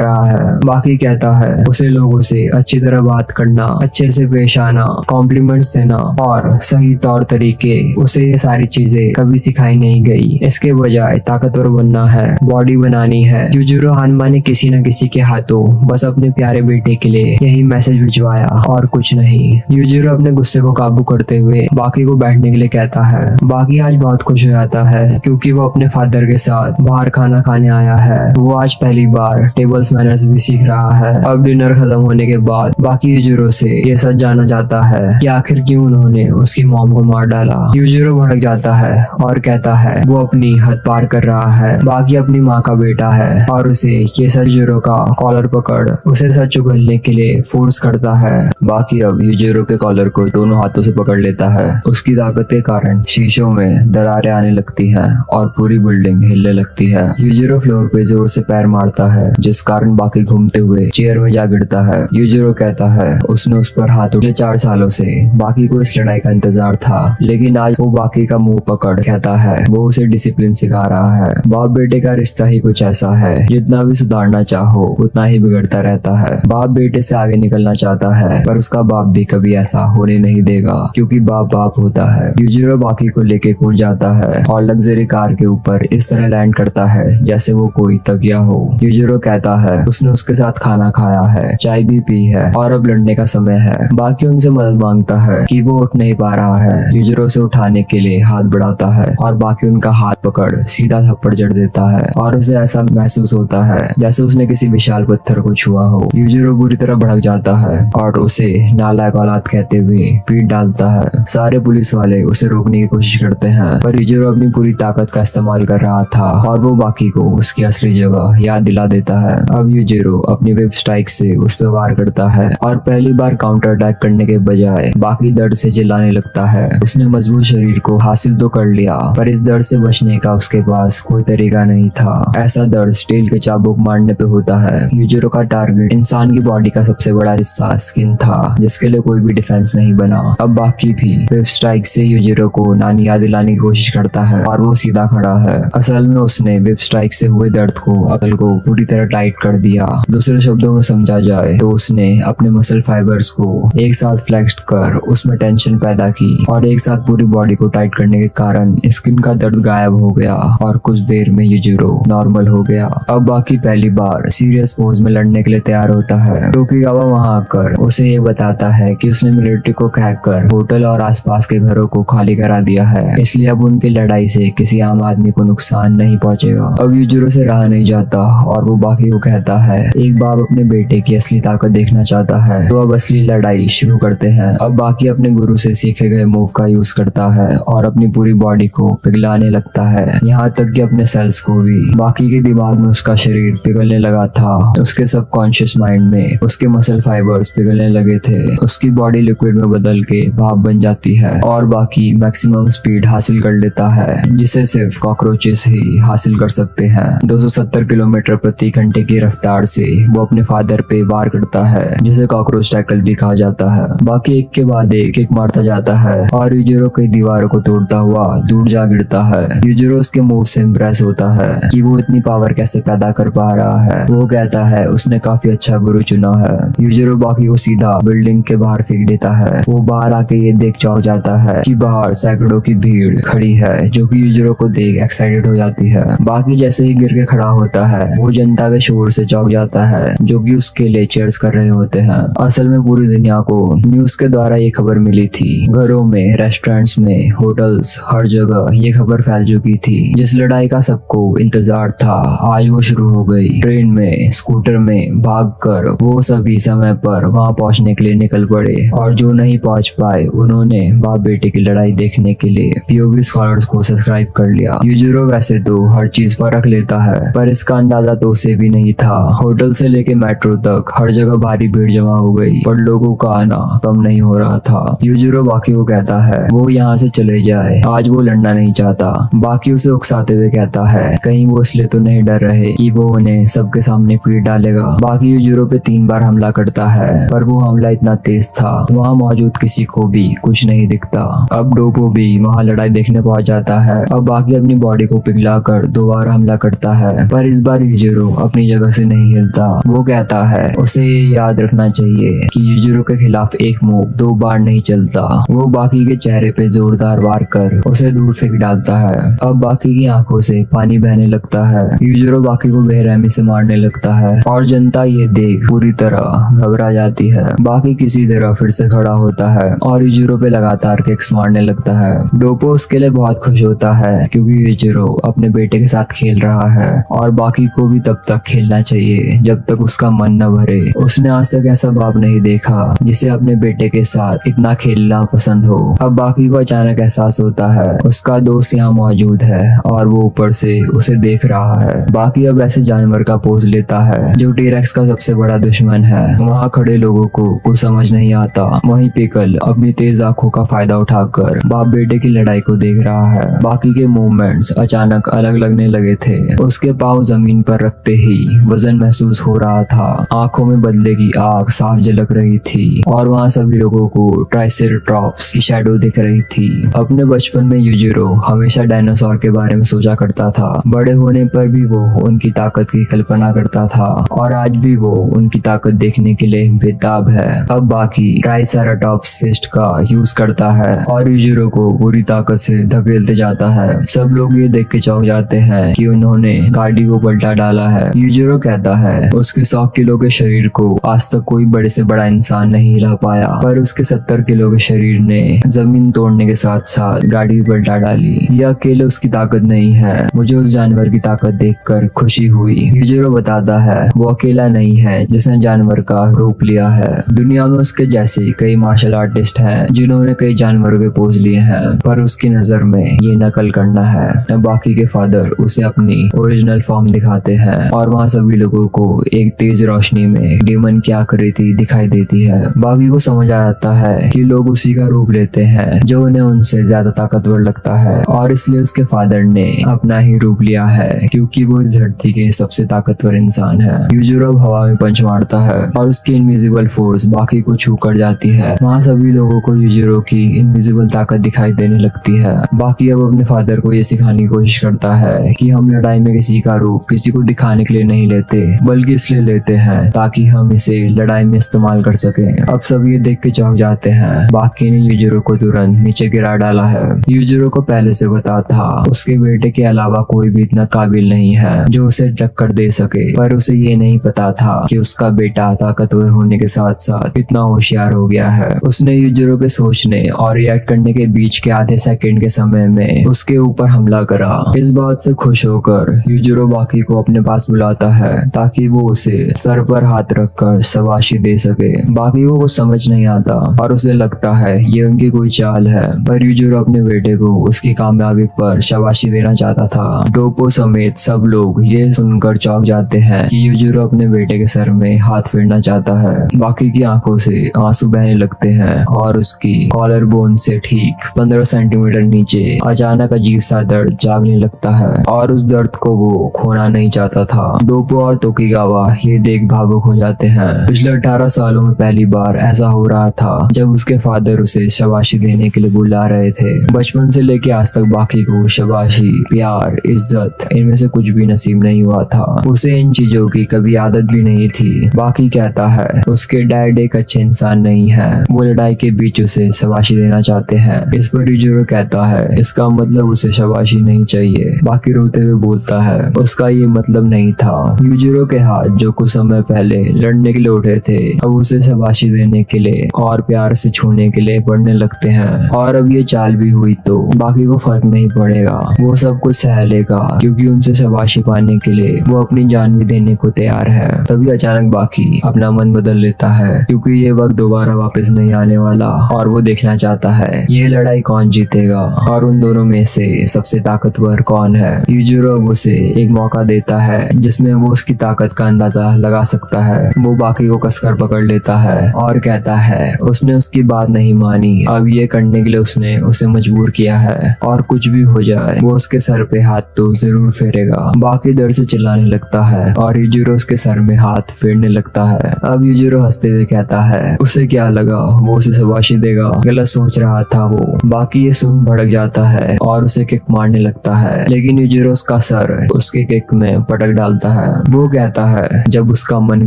रहा है। बाकी कहता है उसे लोगों से अच्छी तरह बात करना, अच्छे से पेश आना, कॉम्प्लीमेंट्स देना और सही तौर तरीके, उसे ये सारी चीजें कभी सिखाई नहीं गई। इसके बजाय ताकतवर बनना है, बॉडी बनानी है। यूजिरो हानमा ने किसी न किसी के हाथों बस अपने प्यारे बेटे के लिए यही मैसेज भिजवाया और कुछ नहीं। यूजिरो अपने गुस्से को काबू करते हुए बाकी को बैठने के लिए कहता है। बाकी आज बहुत खुश हो जाता है क्योंकि वो अपने फादर के साथ बाहर खाना खाने आया है। वो आज पहली बार टेबल्स मैनर्स भी सीख रहा है। अब डिनर खत्म होने के बाद बाकी यूजिरो से ये सच जानना चाहता है कि आखिर क्यों उन्होंने उसकी मॉम को मार डाला। यूजिरो भड़क जाता है और कहता है वो अपनी हद पार कर रहा है। बाकी अपनी माँ का बेटा है और उसे ये सच यूजिरो का कॉलर पकड़ उसे सच उगलने के लिए फोर्स करता है। बाकी अब यूजिरो के कॉलर को दोनों हाथों से पकड़ लेता है। उसकी ताकत के कारण शीशों में दरारें आने लगती हैं और पूरी बिल्डिंग हिलने लगती है। यूजिरो फ्लोर पे जोर से पैर मारता है जिस कारण बाकी घूमते हुए चेयर में जा गिरता है। यूजिरो कहता है उसने उस पर हाथ उठे 4 सालों से बाकी को इस लड़ाई का इंतजार था, लेकिन आज वो बाकी का मुंह पकड़ कहता है वो उसे डिसिप्लिन सिखा रहा है। बाप बेटे का रिश्ता ही कुछ ऐसा है, जितना भी सुधारना चाहो उतना ही बिगड़ता रहता है। बाप बेटे से आगे निकलना चाहता है पर उसका बाप भी कभी ऐसा होने नहीं देगा क्योंकि बाप बाप होता है। यूजिरो बाकी को लेके कूद जाता है और लग्जरी कार के ऊपर इस तरह लैंड करता है जैसे वो कोई तकिया हो। यूजिरो कहता है उसने उसके साथ खाना खाया है, चाय भी पी है और अब लड़ने का समय है। बाकी उनसे मदद मांगता है कि वो उठ नहीं पा रहा है। यूजिरो से उठाने के लिए हाथ बढ़ाता है और बाकी उनका हाथ पकड़ सीधा थप्पड़ जड़ देता है और उसे ऐसा महसूस होता है जैसे उसने किसी विशाल पत्थर को छुआ हो। यूजिरो बुरी तरह भड़क जाता है और उसे नालायक औलाद कहते हुए पीट डालता है। सारे पुलिस वाले उसे रोकने की कोशिश करते हैं पर यूजिरो अपनी पूरी ताकत का इस्तेमाल कर रहा था और वो बाकी को उसकी असली जगह याद दिला देता है। अब यूजिरो अपनी वेब स्ट्राइक से उस पर वार करता है और पहली बार काउंटर अटैक करने के बजाय बाकी दर्द से चिल्लाने लगता है। उसने मजबूत शरीर को हासिल तो कर लिया पर इस दर्द से बचने का उसके पास कोई तरीका नहीं था। ऐसा दर्द स्टील के चाबुक मारने पे होता है। यूजिरो का टारगेट इंसान की बॉडी का सबसे बड़ा हिस्सा स्किन था जिसके लिए कोई भी डिफेंस नहीं बना। अब बाकी भी वेब स्ट्राइक से यूजिरो को नानी याद दिलाने की कोशिश करता है और वो सीधा खड़ा है। असल में उसने वेब स्ट्राइक से हुए दर्द को अकल को पूरी तरह टाइट कर दिया। दूसरे शब्दों में समझा जाए तो उसने अपने मसल फाइबर्स को एक साथ फ्लेक्स कर उसमें टेंशन पैदा की और एक साथ पूरी बॉडी को टाइट करने के कारण स्किन का दर्द गायब हो गया और कुछ देर में यूजिरो नॉर्मल हो गया। अब बाकी पहली बार सीरियस पोज में लड़ने के लिए तैयार होता है। टोकिगावा वहां आकर उसे ये बताता है कि उसने मिलिट्री को कहकर होटल और आसपास के घरों को खाली करा दिया है, इसलिए अब उनकी लड़ाई से किसी आम आदमी को नुकसान नहीं पहुंचेगा। अब यूजिरो से रहा नहीं जाता और वो बाकी को कहता है एक बाप अपने बेटे की असली ताकत देखना चाहता है तो अब असली लड़ाई शुरू करते हैं। अब बाकी अपने गुरु से सीखे गए मूव का यूज करता है और अपनी पूरी बॉडी को पिघलाने लगता है, यहाँ तक कि अपने सेल्स को भी। बाकी के दिमाग में उसका शरीर पिघलने लगा था, उसके सबकॉन्शियस माइंड में उसके मसल फाइबर्स पिघलने लगे थे। उसकी बॉडी लिक्विड में बदल के भाप बन जाती है और बाकी मैक्सिमम स्पीड हासिल कर लेता है जिसे सिर्फ कॉकरोचेस ही हासिल कर सकते हैं। 270 किलोमीटर प्रति घंटे की रफ्तार से वो अपने फादर पे वार करता है जिसे कॉकरोच टैकल भी कहा जाता है। बाकी एक के बाद एक किक मारता जाता है और यूजिरो कई दीवारों को तोड़ता हुआ दूर जा गिरता है। यूजिरो उसके मूव से इम्प्रेस होता है कि वो इतनी पावर कैसे पैदा कर पा रहा है। वो कहता है उसने काफी अच्छा गुरु चुना है। यूजिरो बाकी को सीधा बिल्डिंग के बाहर फेंक देता है। वो बाहर आके ये देख चौंक जाता है कि बाहर सैकड़ों की भीड़ खड़ी है जो कि यूजिरो को देख एक्साइटेड हो जाती है। बाकी जैसे ही गिर के खड़ा होता है वो जनता के शोर से चौंक जाता है जो कि उसके लिए चीयर्स कर रहे होते हैं। असल में पूरी दुनिया को न्यूज के द्वारा ये खबर मिली थी। घरों में, रेस्टोरेंट्स में, होटल्स, हर जगह ये खबर फैल चुकी थी। जिस लड़ाई का सबको इंतजार था आज वो शुरू हो गई। ट्रेन में, स्कूटर में भागकर वो सभी समय पर वहां पहुंचने के लिए निकल पड़े और जो नहीं पहुंच पाए उन्होंने बाप बेटे की लड़ाई देखने के लिए पीओवी स्कॉलर्स को सब्सक्राइब कर लिया। यूजिरो वैसे तो हर चीज पर रख लेता है पर इसका अंदाजा तो उसे भी नहीं था। होटल से लेके मेट्रो तक हर जगह भारी भीड़ जमा हो गई पर लोगों का आना कम नहीं हो रहा था। यूजिरो बाकी को कहता है वो यहाँ से चले जाए, आज वो लड़ना नहीं चाहता। बाकी उसे उकसाते हुए कहता है कहीं वो इसलिए तो नहीं डर रहे कि वो उन्हें सबके सामने पीट डालेगा। बाकी यूजिरो पे 3 बार हमला करता है पर वो हमला इतना तेज था वहाँ मौजूद किसी को भी कुछ नहीं दिखता। अब डोपो भी वहाँ वहाँ लड़ाई देखने पहुंच जाता है। अब बाकी अपनी बॉडी को पिघलाकर दोबारा हमला करता है, पर इस बार यूजिरो अपनी जगह से नहीं हिलता। वो कहता है उसे ये याद रखना चाहिए कि यूजिरो के खिलाफ एक मूव 2 बार नहीं चलता। वो बाकी के चेहरे पे जोरदार वार कर उसे दूर फेंक डालता है। अब बाकी की आंखों से पानी बहने लगता है। यूजिरो बाकी को बेरहमी से मारने लगता है और जनता ये देख पूरी तरह घबरा जाती है। बाकी किसी तरह फिर से खड़ा होता है और यूजिरो पे लगातार किक्स मारने लगता है। डोपो उसके लिए बहुत खुश होता है क्योंकि यूजिरो अपने बेटे के साथ खेल रहा है और बाकी को भी तब तक खेलना चाहिए जब तक उसका मन न भरे। उसने आज तक ऐसा बाप नहीं देखा जिसे अपने बेटे के साथ इतना खेलना पसंद हो। अब बाकी को अचानक एहसास होता है उसका दोस्त यहाँ मौजूद है और वो ऊपर से उसे देख रहा है। बाकी अब ऐसे जानवर का पोज लेता है जो टी-रेक्स का सबसे बड़ा दुश्मन है। वहाँ खड़े लोगों को कुछ समझ नहीं आता। वहीं पिकल अपनी तेज आंखों का फायदा उठाकर बाप बेटे की लड़ाई को देख रहा है। बाकी के मूवमेंट्स अचानक अलग लगने लगे थे। उसके पाँव जमीन पर रखते ही वजन महसूस हो रहा था। आंखों में बदले की आग साफ झलक रही थी और वहाँ सभी लोगों को ट्राइसेराटॉप्स की शैडो दिख रही थी। अपने बचपन में यूजिरो हमेशा डायनासोर के बारे में सोचा करता था। बड़े होने पर भी वो उनकी ताकत की कल्पना करता था और आज भी वो उनकी ताकत देखने के लिए बेताब है। अब बाकी ट्राइसेराटॉप्स फिस्ट का यूज करता है और यूजिरो को पूरी ताकत से धकेलते जाता है। सब लोग ये देख के चौंक जाते हैं कि उन्होंने गाड़ी को पलटा डाला है। यूजिरो कहता है उसके 100 किलो के शरीर को आज तक कोई बड़े से बड़ा इंसान नहीं हिला पाया, पर उसके 70 किलो के शरीर ने जमीन तोड़ने के साथ साथ गाड़ी भी पलटा डाली। यह अकेले उसकी ताकत नहीं है। मुझे उस जानवर की ताकत देखकर खुशी हुई। यूजिरो बताता है वो अकेला नहीं है जिसने जानवर का रूप लिया है। दुनिया में उसके जैसे कई मार्शल आर्टिस्ट हैं जिन्होंने कई जानवरों के पोज लिए हैं, पर उसकी नजर में ये नकल करना है। अब बाकी के फादर उसे अपनी ओरिजिनल फॉर्म दिखाते हैं और वहाँ सभी लोगों को एक तेज रोशनी में डीमन की आकृति दिखाई देती है। बाकी को समझ आ जाता है कि लोग उसी का रूप लेते हैं जो उन्हें उनसे ज्यादा ताकतवर लगता है और इसलिए उसके फादर ने अपना ही रूप लिया है क्योंकि वो इस धरती के सबसे ताकतवर इंसान है। यूजिरो अब हवा में पंच मारता है और उसकी इनविजिबल फोर्स बाकी को छू कर जाती है। वहाँ सभी लोगों को यूजिरो की इनविजिबल ताकत दिखाई देने लगती है। बाकी अब अपने फादर को ये सिखाने की कोशिश करता है कि हम लड़ाई में किसी का रूप किसी को दिखाने के लिए नहीं लेते, बल्कि इसलिए लेते हैं ताकि हम इसे लड़ाई में इस्तेमाल कर सके। अब सब ये देख के चौंक जाते हैं। बाकी ने यूजिरो को तुरंत नीचे गिरा डाला है। यूजिरो को पहले से पता था उसके बेटे के अलावा कोई भी इतना काबिल नहीं है जो उसे टक्कर दे सके, पर उसे ये नहीं पता था कि उसका बेटा ताकतवर होने के साथ साथ इतना होशियार हो गया है। उसने यूजिरो के सोचने और रिएक्ट करने के बीच के आधे सेकंड के समय में उसके ऊपर हमला करा। इस बात से खुश होकर यूजिरो बाकी को अपने पास बुलाता है ताकि वो उसे सर पर हाथ रखकर शाबाशी दे सके। बाकी को कुछ समझ नहीं आता और उसे लगता है ये उनकी कोई चाल है, पर यूजिरो अपने बेटे को उसकी कामयाबी पर शाबाशी देना चाहता था। डोपो समेत सब लोग ये सुनकर चौंक जाते हैं कि यूजिरो अपने बेटे के सर में हाथ फेरना चाहता है। बाकी की आंखों से आंसू बहने लगते हैं और उसकी कॉलर बोन से ठीक 15 सेंटीमीटर नीचे अचानक अजीब सा दर्द जागने लगता है और उस दर्द को वो खोना नहीं चाहता था। डोपो और तोकिगावा ये देख भावुक हो जाते हैं। पिछले 18 सालों में पहली बार ऐसा हो रहा था जब उसके फादर उसे शाबाशी देने के लिए बुला रहे थे। बचपन से लेके आज तक बाकी को शाबाशी, प्यार, इज्जत इनमें से कुछ भी नसीब नहीं हुआ था। उसे इन चीजों की कभी आदत भी नहीं थी। बाकी कहता है उसके डैड एक अच्छे इंसान नहीं है, वो लड़ाई के बीच उसे शाबाशी देना चाहते हैं। इस पर यूजिरो कहता है इसका मतलब उसे शाबाशी नहीं चाहिए। बाकी रोते हुए बोलता है उसका ये मतलब नहीं था। यूजिरो के हाथ जो कुछ समय पहले लड़ने के लिए उठे थे अब उसे शाबाशी देने के लिए और प्यार से छूने के लिए बढ़ने लगते हैं। और अब ये चाल भी हुई तो बाकी को फर्क नहीं पड़ेगा, वो सब कुछ सह लेगा क्योंकि उनसे शाबाशी पाने के लिए वो अपनी जान भी देने को तैयार है। तभी अचानक बाकी अपना मन बदल लेता है क्योंकि ये वक्त दोबारा वापस नहीं आने वाला और वो देखना चाहता है ये लड़ाई कौन जीतेगा और उन दोनों में से सबसे ताकतवर कौन है। यूजिरो अब उसे एक मौका देता है जिसमें वो उसकी ताकत का अंदाजा लगा सकता है। वो बाकी को कसकर पकड़ लेता है और कहता है उसने उसकी बात नहीं मानी, अब ये करने के लिए उसने उसे मजबूर किया है और कुछ भी हो जाए वो उसके सर पे हाथ तो जरूर फेरेगा। बाकी दर्द से चिल्लाने लगता है और यूजिरो उसके सर में हाथ फेरने लगता है। अब यूजिरो हंसते हुए कहता है उसे क्या लगा वो उसे शाबाशी देगा, गलत सोच रहा था वो। बाकी ये सुन भड़क जाता है और उसे किक मारने लगता है, लेकिन यूजिरो उसका सर उसके किक में पटक डालता है। वो कहता है जब उसका मन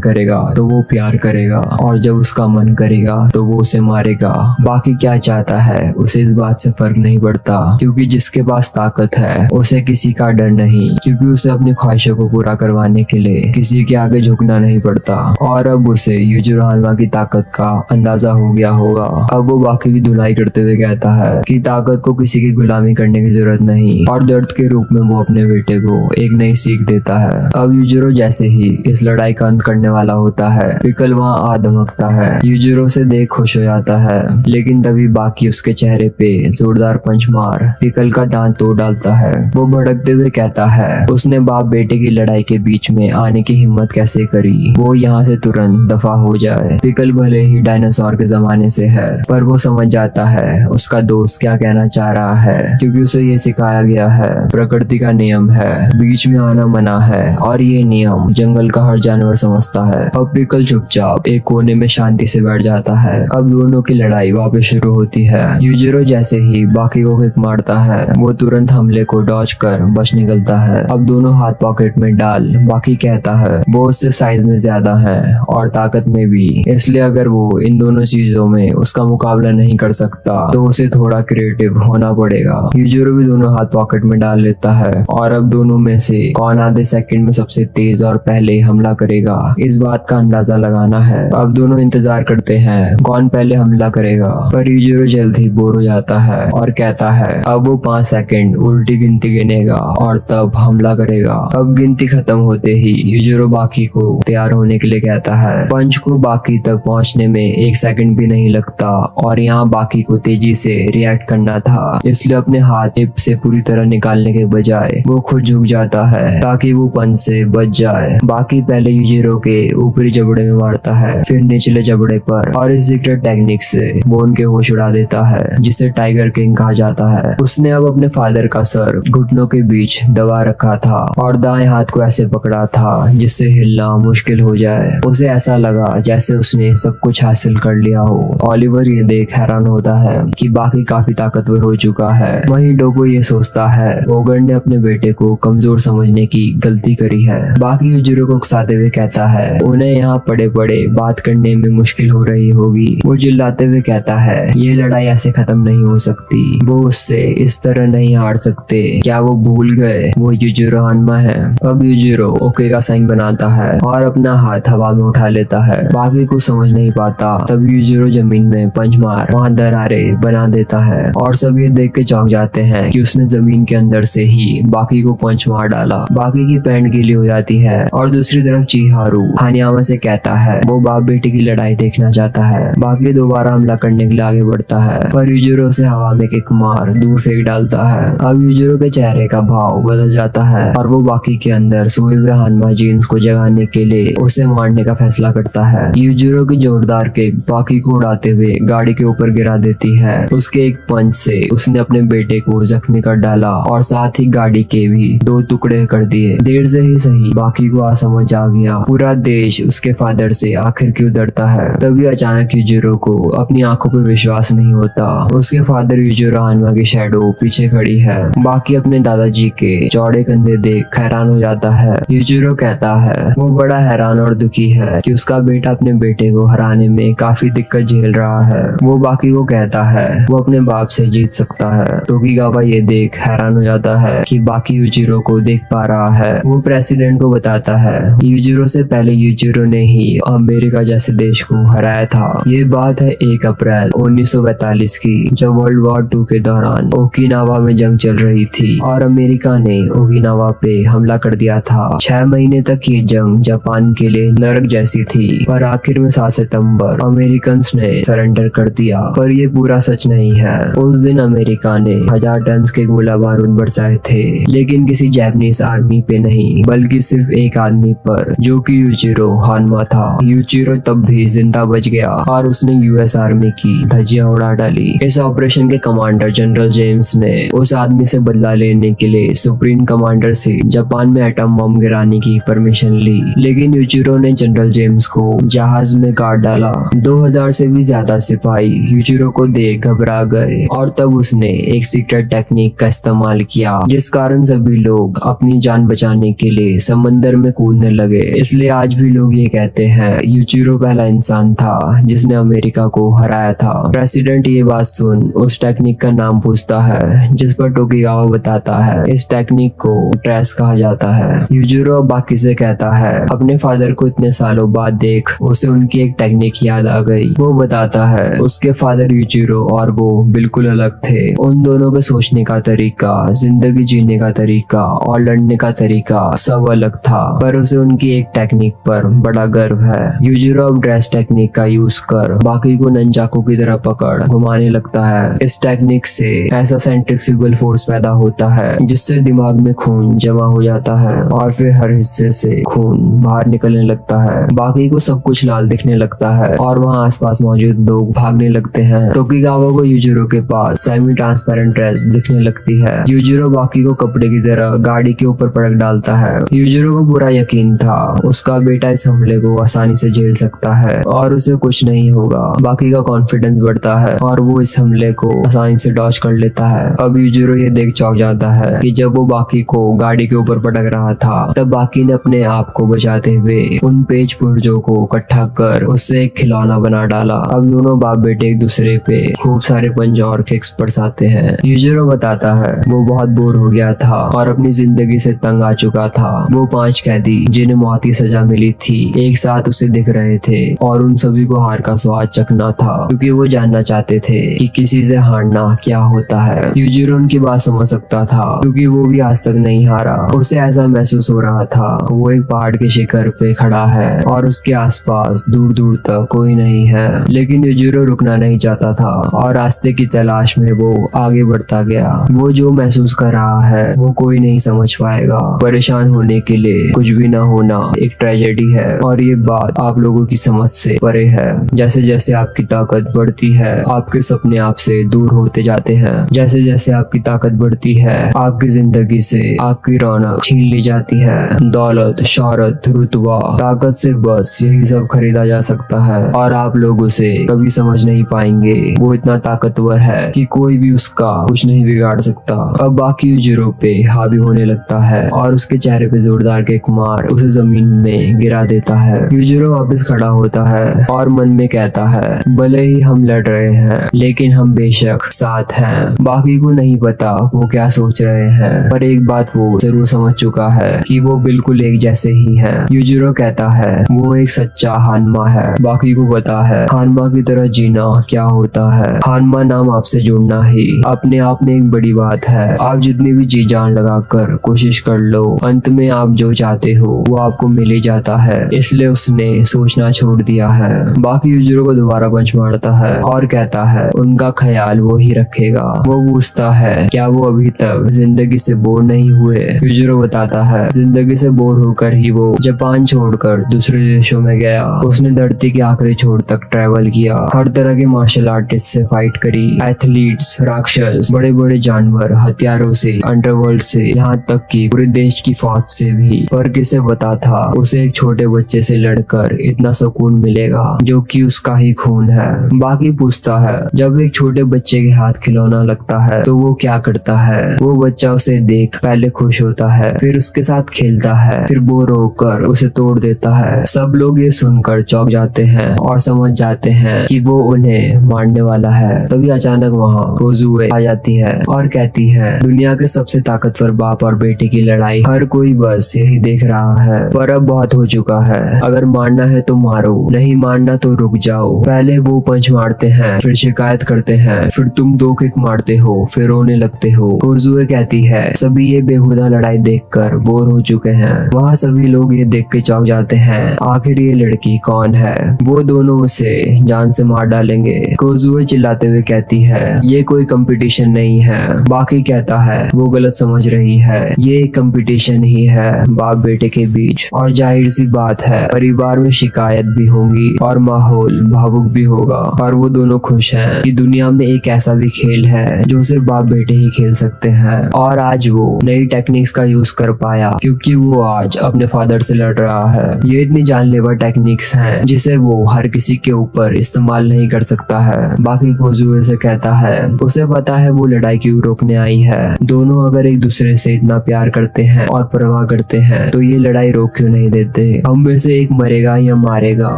करेगा तो वो प्यार करेगा और जब उसका मन करेगा तो वो उसे मारेगा। बाकी क्या चाहता है उसे इस बात से फर्क नहीं पड़ता, क्योंकि जिसके पास ताकत है उसे किसी का डर नहीं, क्योंकि उसे अपनी ख्वाहिशों को पूरा करवाने के लिए किसी के आगे झुकना नहीं पड़ता। और अब उसे यूजिरो हानवा की ताकत का अंदाजा हो गया होगा। अब वो बाकी की धुलाई करते हुए कहता है कि ताकत को किसी की गुलामी करने की जरूरत नहीं, और दर्द के रूप में वो अपने बेटे को एक नई सीख देता है। अब यूजिरो जैसे ही इस लड़ाई का अंत करने वाला होता है, पिकल वहाँ आ धमकता है। यूजिरो से देख खुश हो जाता है, लेकिन तभी बाकी उसके चेहरे पे जोरदार पंच मार पिकल का दांत तोड़ डालता है। वो भड़कते हुए कहता है उसने बाप बेटे की लड़ाई के बीच में आने की हिम्मत कैसे करी, वो यहाँ से तुरंत दफा हो जाए। पिकल भले ही डायनासोर के जमाने से है, पर वो समझ जाता है उसका दोस्त क्या कहना चाह रहा है, क्योंकि उसे ये सिखाया गया है प्रकृति का नियम है, बीच में आना मना है, और ये नियम जंगल का हर जानवर समझता है। अब पिकल चुपचाप एक कोने में शांति से बैठ जाता है। अब दोनों की लड़ाई वापस शुरू होती है। यूजिरो जैसे ही बाकी को किक मारता है, वो तुरंत हमले को डॉज कर बच निकलता है। अब दोनों हाथ पॉकेट में डाल बाकी कहता है वो उससे साइज में ज्यादा है और ताकत में भी, इसलिए अगर वो इन दोनों चीजों में उसका मुकाबला नहीं कर सकता तो उसे थोड़ा क्रिएटिव होना पड़ेगा। यूजिरो भी दोनों हाथ पॉकेट में डाल लेता है, और अब दोनों में से कौन आधे सेकंड में सबसे तेज और पहले हमला करेगा, इस बात का अंदाजा लगाना है। अब दोनों इंतजार करते हैं कौन पहले हमला करेगा, पर यूजिरो जल्द ही बोर हो जाता है और कहता है अब वो 5 सेकंड उल्टी गिनती गिनेगा और तब हमला करेगा। अब गिनती खत्म होते ही यूजिरो बाकी को तैयार होने के लिए कहता है। पंच को बाकी तक पहुंचने में 1 सेकंड भी नहीं लगता, और यहाँ बाकी को तेजी से रिएक्ट करना था, इसलिए अपने हाथ टिप से पूरी तरह निकालने के बजाय वो खुद झुक जाता है ताकि वो पंच से बच जाए। बाकी पहले यूजिरो के ऊपरी जबड़े में मारता है, फिर निचले जबड़े पर, और इस सीक्रेट टेक्निक से वो उनके होश उड़ा देता है, जिसे टाइगर किंग कहा जाता है। उसने अब अपने फादर का सर घुटनों के बीच दबा रखा था और दाएं हाथ को ऐसे पकड़ा था जिससे हिलना मुश्किल हो जाए। उसे ऐसा लगा जैसे उसने सब कुछ हासिल कर लिया हो। ऑलिवर ये देख हैरान होता है कि बाकी काफी ताकतवर हो चुका है। वहीं डोबो ये सोचता है ओगर ने अपने बेटे को कमजोर समझने की गलती करी है। बाकी यूजिरो को उकसाते हुए कहता है उन्हें यहाँ पड़े पड़े बात करने में मुश्किल हो रही होगी। वो चिल्लाते हुए कहता है ये लड़ाई ऐसे खत्म नहीं हो सकती, वो उससे इस तरह नहीं हार सकते। क्या वो भूल गए वो यूजिरो हानवा है? अब यूजिरो ओके का साइन बनाता है और अपना हाथ हवा में उठा लेता है। बाकी कुछ समझ नहीं पाता, तब यूजिरो जमीन में पंच मार वहाँ दरारें बना देता है, और सब ये देख के चौंक जाते हैं कि उसने जमीन के अंदर से ही बाकी को पंच मार डाला। बाकी की पैंट गीली हो जाती है, और दूसरी तरफ चिहारू हानियामा से कहता है वो बाप बेटे की लड़ाई देखना चाहता है। बाकी दोबारा हमला करने के लिए आगे बढ़ता है, पर यूजिरो से हवा में किक मार दूर फेंक डालता है। अब यूजिरो के चेहरे का भाव बदल जाता है, और वो बाकी के अंदर सोए हुए हानवा जीन्स को जगाने के लिए उसे मारने का फैसला करता है। यूजिरो की जोरदार किक बाकी को उड़ाते हुए गाड़ी के ऊपर गिरा देती है। उसके एक पंच से उसने अपने बेटे को जख्मी कर डाला, और साथ ही गाड़ी के भी 2 टुकड़े कर दिए। देर से ही सही बाकी को समझ आ गया पूरा देश उसके फादर से आखिर क्यों डरता है। तभी अचानक यूजिरो को अपनी आंखों पर विश्वास नहीं होता। उसके फादर यूजिरो हानवा की शैडो पीछे खड़ी है। बाकी अपने दादाजी के चौड़े कंधे देख हैरान हो जाता है। यूजिरो कहता है वो बड़ा हैरान और दुखी है कि उसका बेटा अपने बेटे को हराने में काफी दिक्कत झेल रहा है। वो बाकी को कहता है वो अपने बाप से जीत सकता है। तोकीगावा ये देख हैरान हो जाता है कि बाकी यूजिरो को देख पा रहा है। वो प्रेसिडेंट को बताता है यूजिरो से पहले यूजिरो ने ही अमेरिका जैसे देश को हराया था। ये बात है 1 अप्रैल 1942 की, जब वर्ल्ड वॉर 2 के दौरान ओकिनावा में जंग चल रही थी और अमेरिका ने ओकिनावा पे हमला कर दिया था। 6 महीने तक ये जंग जापान के लिए नरक जैसी थी, पर आखिर में 7 सितंबर अमेरिकन ने सरेंडर कर दिया। पर ये पूरा सच नहीं है। उस दिन अमेरिका ने 1000 टन के गोला बारूद बरसाए थे, लेकिन किसी जापानीज आर्मी पे नहीं, बल्कि सिर्फ एक आदमी पर, जो कि यूजिरो हानवा था। यूजिरो तब भी जिंदा बच गया और उसने यूएस आर्मी की धज्जियां उड़ा डाली। इस ऑपरेशन के कमांडर जनरल जेम्स ने उस आदमी से बदला लेने के लिए सुप्रीम कमांडर से जापान में एटम बम गिराने की परमिशन ली, लेकिन यूजिरो ने जनरल जेम्स को जहाज में काट डाला। 2000 से भी ज्यादा सिपाही यूजिरो को देख घबरा गए और तब उसने एक सीक्रेट टेक्निक का इस्तेमाल किया जिस कारण सभी लोग अपनी जान बचाने के लिए समंदर में कूदने लगे। इसलिए आज भी लोग ये कहते हैं यूजिरो पहला इंसान था जिसने अमेरिका को हराया था। प्रेसिडेंट ये बात सुन उस टेक्निक का नाम पूछता है जिस पर टोकुगावा बताता है इस टेक्निक को ट्रेस कहा जाता है। यूजिरो बाकी से कहता है अपने फादर को इतने सालों बाद देख उसे उनकी एक टेक्निक याद आ गई। वो बताता है उसके फादर यूजिरो और वो बिल्कुल अलग थे। उन दोनों के सोचने का तरीका, जिंदगी जीने का तरीका और लड़ने का तरीका सब अलग था, पर उसे उनकी एक टेक्निक पर बड़ा गर्व है। यूजिरो अब ड्रेस टेक्निक का यूज कर बाकी को नंजाकू की तरह पकड़ घुमाने लगता है। इस टेक्निक से ऐसा सेंट्रीफ्यूगल फोर्स पैदा होता है जिससे दिमाग में खून जमा हो जाता है और फिर हर हिस्से से खून बाहर निकलने लगता है। बाकी को सब कुछ लाल दिखने लगता है और वहाँ आसपास मौजूद लोग भागने लगते हैं। टोकुगावा को यूजिरो के पास सेमी ट्रांसपेरेंट ड्रेस दिखने लगती है। यूजिरो बाकी को कपड़े की तरह गाड़ी के ऊपर पटक डालता है। यूजिरो को पूरा यकीन था उसका बेटा इस हमले को आसानी से झेल सकता है और उसे कुछ नहीं होगा। बाकी का कॉन्फिडेंस बढ़ता है और वो इस हमले को आसानी से डॉज कर लेता है। अब यूजिरो ये देख चौंक जाता है कि जब वो बाकी को गाड़ी के ऊपर पटक रहा था तब बाकी ने अपने आप को बचाते हुए उन पेज पुर्जों को इकट्ठा कर उससे एक खिलौना बना डाला। अब दोनों बाप बेटे एक दूसरे पे खूब सारे पंच और किक्स बरसाते हैं। यूजिरो बताता है वो बहुत बोर हो गया था और अपनी जिंदगी से तंग आ चुका था। वो 5 कैदी जिन्हें मौत की सजा मिली थी एक साथ उसे दिख रहे थे और उन सभी को हार का स्वाद चखना था क्योंकि वो जानना चाहते थे कि किसी से हारना क्या होता है। यूजिरो उनकी बात समझ सकता था क्योंकि वो भी आज तक नहीं हारा। उसे ऐसा महसूस हो रहा था वो एक पहाड़ के शिखर पे खड़ा है और उसके आसपास दूर दूर तक कोई नहीं है, लेकिन यूजिरो रुकना नहीं चाहता था और रास्ते की तलाश में वो आगे बढ़ता गया। वो जो महसूस कर रहा है वो कोई नहीं समझ पाएगा। परेशान होने के लिए कुछ भी न होना एक ट्रेजेडी है और ये बात आप लोगों की समझ से परे है। जैसे जैसे आपकी ताकत बढ़ती है आपके सपने आपसे दूर होते जाते हैं। जैसे जैसे आपकी ताकत बढ़ती है आपकी जिंदगी से आपकी रौनक छीन ली जाती है। दौलत, शोहरत, रुतबा, ताकत से बस यही सब खरीदा जा सकता है और आप लोग उसे कभी समझ नहीं पाएंगे। वो इतना ताकतवर है कि कोई भी उसका कुछ नहीं बिगाड़ सकता। अब बाकी यूजिरो पे हावी होने लगता है और उसके चेहरे पे जोरदार किक मार उसे जमीन में गिरा देता है। यूजिरो वापस खड़ा होता है और मन में कहता है भले ही हम लड़ रहे हैं लेकिन हम बेशक साथ हैं। बाकी को नहीं पता वो क्या सोच रहे हैं, पर एक बात वो जरूर समझ चुका है कि वो बिल्कुल एक जैसे ही हैं। यूजिरो कहता है वो एक सच्चा हानमा है। बाकी को पता है हानमा की तरह जीना क्या होता है। हानमा नाम आपसे जुड़ना ही अपने आप में एक बड़ी बात है। आप जितनी भी जी जान लगाकर कोशिश कर लो अंत में आप जो चाहते हो वो आपको मिल ही जाता है। इसलिए उसने सोचना छोड़ दिया है। बाकी यूजिरो को दोबारा पंच मारता है और कहता है उनका ख्याल वो ही रखेगा। वो पूछता है क्या वो अभी तक जिंदगी से बोर नहीं हुए। यूजिरो बताता है जिंदगी से बोर होकर ही वो जापान छोड़कर दूसरे देशों में गया। उसने धरती के आखिरी छोर तक ट्रैवल किया, हर तरह के मार्शल आर्टिस्ट से फाइट करी, एथलीट्स, राक्षस, बड़े बड़े जानवर, हथियारों से, अंडरवर्ल्ड से, यहाँ तक कि पूरे देश की फौज से भी। पर किसे पता था उसे एक छोटे बच्चे से लड़कर इतना सुकून मिलेगा जो कि उसका ही खून है। बाकी पूछता है जब एक छोटे बच्चे के हाथ खिलौना लगता है तो वो क्या करता है। वो बच्चा उसे देख पहले खुश होता है, फिर उसके साथ खेलता है, फिर बोर होकर उसे तोड़ देता है। सब लोग ये सुनकर चौंक जाते हैं और समझ जाते हैं कि वो उन्हें मारने वाला है। तभी अचानक वहाँ कोजुए आ जाती है और कहती है दुनिया के सबसे ताकतवर बाप और बेटे की लड़ाई हर कोई बस यही देख रहा है, पर अब बहुत हो चुका है। अगर मारना है तो मारो, नहीं मारना तो रुक जाओ। पहले वो पंच मारते हैं, फिर शिकायत करते हैं, फिर तुम 2 किक मारते हो, फिर रोने लगते हो। कोजुए कहती है सभी ये बेहुदा लड़ाई देखकर बोर हो चुके हैं। वहाँ सभी लोग ये देख के चौंक जाते हैं आखिर ये लड़की कौन है। वो दोनों उसे जान से मार डालेंगे। कोजुए चिल्लाते हुए कहती है ये कोई कंपटीशन नहीं है। बाकी कहता है वो गलत समझ रही है, ये एक कंपटीशन ही है बाप बेटे के बीच, और जाहिर सी बात है परिवार में शिकायत भी होंगी और माहौल भावुक भी होगा। और वो दोनों खुश हैं कि दुनिया में एक ऐसा भी खेल है जो सिर्फ बाप बेटे ही खेल सकते हैं। और आज वो नई टेक्निक्स का यूज कर पाया क्योंकि वो आज अपने फादर से लड़ रहा है। ये इतनी जानलेवा टेक्निक्स हैं जिसे वो हर किसी के ऊपर इस्तेमाल नहीं कर सकता है। बाकी कोजुए से कहता कहता है उसे पता है वो लड़ाई क्यों रोकने आई है। दोनों अगर एक दूसरे से इतना प्यार करते हैं और परवाह करते हैं तो ये लड़ाई रोक क्यों नहीं देते। हम में से एक मरेगा या मारेगा।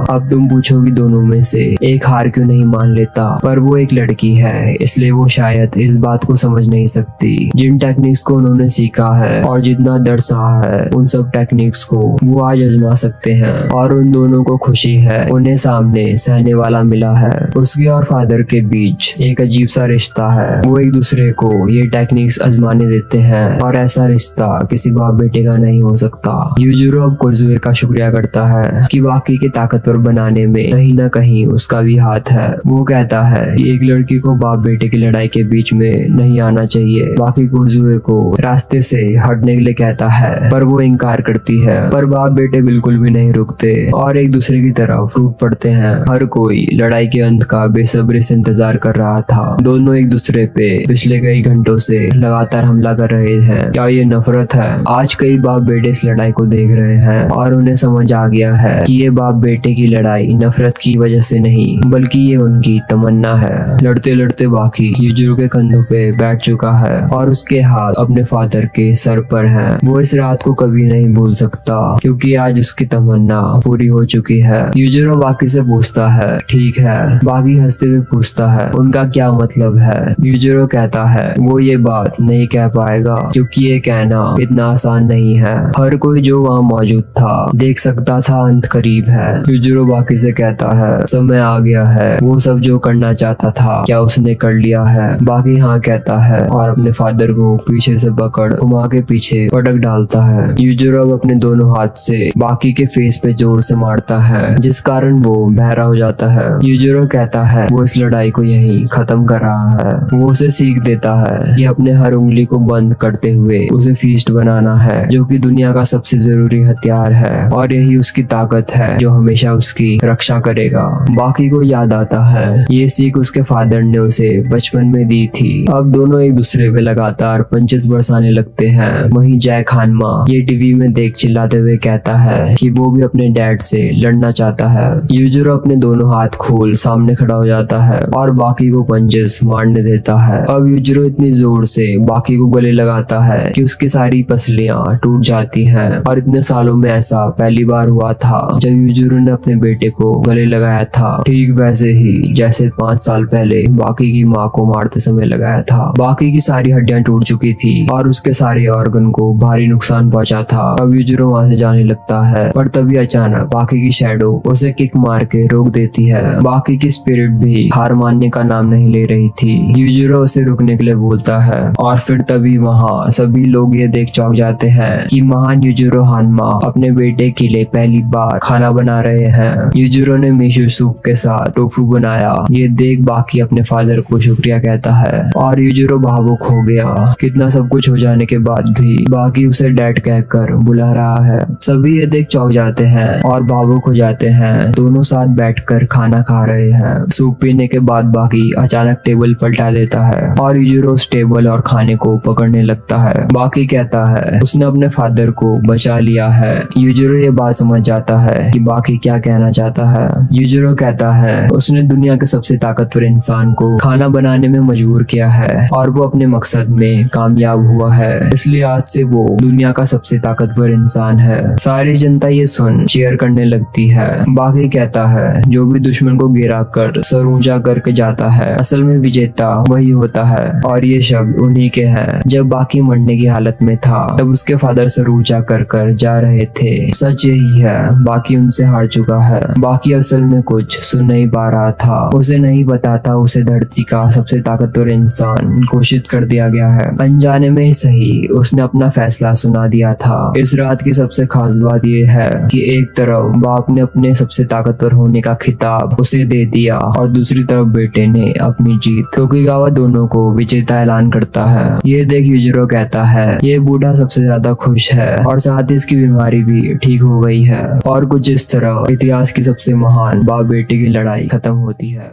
अब तुम पूछोगी दोनों में से एक हार क्यों नहीं मान लेता, पर वो एक लड़की है इसलिए वो शायद इस बात को समझ नहीं सकती। जिन टेक्निक्स को उन्होंने सीखा है और जितना दर्द सहा है उन सब टेक्निक्स को वो आज आजमा सकते हैं और उन दोनों को खुशी है उन्हें सामने सहने वाला मिला है। उसके और फादर के बीच एक अजीब सा रिश्ता है। वो एक दूसरे को ये टेक्निक्स आजमाने देते हैं और ऐसा रिश्ता किसी बाप बेटे का नहीं हो सकता। यूजुरो अब कोजुए का शुक्रिया करता है कि बाकी के ताकतवर बनाने में कहीं न कहीं उसका भी हाथ है। वो कहता है कि एक लड़की को बाप बेटे की लड़ाई के बीच में नहीं आना चाहिए। बाकी कोजुए को रास्ते से हटने के लिए कहता है पर वो इनकार करती है। पर बाप बेटे बिल्कुल भी नहीं रुकते और एक दूसरे की तरफ टूट पड़ते हैं। हर कोई लड़ाई के अंत का बेसब्री से इंतजार कर रहा था। दोनों एक दूसरे पे पिछले कई घंटों से लगातार हमला कर रहे हैं। क्या ये नफरत है? आज कई बाप बेटे इस लड़ाई को देख रहे हैं और उन्हें समझ आ गया है कि ये बाप बेटे की लड़ाई नफरत की वजह से नहीं बल्कि ये उनकी तमन्ना है। लड़ते लड़ते बाकी यूजुरो के कंधों पे बैठ चुका है और उसके हाथ अपने फादर के सर पर हैं। वो इस रात को कभी नहीं भूल सकता क्योंकि आज उसकी तमन्ना पूरी हो चुकी है। यूजुरो बाकी से पूछता है ठीक है। बाकी हंसते हुए पूछता है उनका क्या मतलब है। यूजुरो कहता है वो ये बात नहीं कह पाएगा क्योंकि ये कहना इतना आसान नहीं है। हर कोई जो वहाँ मौजूद था देख सकता था अंत करीब है। यूजुरो बाकी से कहता है समय आ गया है। वो सब जो करना चाहता था क्या उसने कर लिया है? बाकी हाँ कहता है और अपने फादर को पीछे से पकड़ घुमा के पीछे पटक डालता है। यूजुरो अब अपने दोनों हाथ से बाकी के फेस पे जोर से मारता है जिस कारण वो बहरा हो जाता है। यूजुरो कहता है वो इस लड़ाई को यही खत्म कर रहा है। वो उसे सीख देता है कि अपने हर उंगली को बंद करते हुए उसे फीस्ट बनाना है जो कि दुनिया का सबसे जरूरी हथियार है और यही उसकी ताकत है जो हमेशा उसकी रक्षा करेगा। बाकी को याद आता है ये सीख उसके फादर ने उसे बचपन में दी थी। अब दोनों एक दूसरे पे लगातार पंचेस बरसाने लगते हैं। वहीं जैक हानमा ये टीवी में देख चिल्लाते हुए कहता है कि वो भी अपने डैड से लड़ना चाहता है। यूजुरो अपने दोनों हाथ खोल सामने खड़ा हो जाता है और बाकी को पंचेस मारने देता है। अब यूजुरो इतनी जोर से बाकी को गले लगाता है कि उसकी सारी पसलियां टूट जाती हैं और इतने सालों में ऐसा पहली बार हुआ था जब यूजुरो ने अपने बेटे को गले लगाया था। ठीक वैसे ही जैसे 5 साल पहले बाकी की माँ को मारते समय लगाया था। बाकी की सारी हड्डियां टूट चुकी थी और उसके सारे ऑर्गन को भारी नुकसान पहुंचा था। अब यूजुरो वहां से जाने लगता है पर तभी अचानक बाकी की शैडो उसे किक मार के रोक देती है। बाकी की स्पिरिट भी हार मानने का नाम नहीं ले रही थी। यूजुरो उसे रुकने के लिए बोलता है और फिर तभी वहाँ सभी लोग ये देख चौंक जाते हैं कि महान यूजुरो हानमा अपने बेटे के लिए पहली बार खाना बना रहे हैं। यूजुरो ने मिशो सूप के साथ टोफू बनाया। ये देख बाकी अपने फादर को शुक्रिया कहता है और यूजुरो भावुक हो गया। कितना सब कुछ हो जाने के बाद भी बाकी उसे डैड कहकर बुला रहा है। सभी ये देख चौंक जाते हैं और भावुक हो जाते हैं। दोनों साथ बैठकर खाना खा रहे हैं। सूप पीने के बाद बाकी अचानक टेबल पलटा देता है और यूजुरो उस टेबल और खाने को पकड़ने लगता है। बाकी कहता है उसने अपने फादर को बचा लिया है। यूजुरो ये बात समझ जाता है कि बाकी क्या कहना चाहता है। यूजुरो कहता है उसने दुनिया के सबसे ताकतवर इंसान को खाना बनाने में मजबूर किया है और वो अपने मकसद में कामयाब हुआ है, इसलिए आज से वो दुनिया का सबसे ताकतवर इंसान है। सारी जनता ये सुन चीयर करने लगती है। बाकी कहता है जो भी दुश्मन को गिरा कर सर ऊंचा करके जाता है असल में विजेता वही होता है और ये शब्द उन्हीं के हैं। जब बाकी मरने की हालत में था तब उसके फादर सर ऊंचा कर जा रहे थे। सच यही है, बाकी उनसे हार चुका है। बाकी असल में कुछ सुन नहीं पा रहा था। उसे नहीं पता था उसे धरती का सबसे ताकतवर इंसान घोषित कर दिया गया है। अनजाने में ही सही उसने अपना फैसला सुना दिया था। इस रात की सबसे खास बात यह है कि एक तरफ बाप ने अपने सबसे ताकतवर होने का खिताब उसे दे दिया और दूसरी तरफ बेटे ने अपनी जीत तोकुगावा दोनों को विजेता ऐलान करता है। ये देख यूजुरो कहता है ये बूढ़ा सबसे ज्यादा खुश है और साथ ही इसकी बीमारी भी ठीक हो गई है और कुछ इस तरह इतिहास की सबसे महान बाप बेटे की लड़ाई खत्म होती है।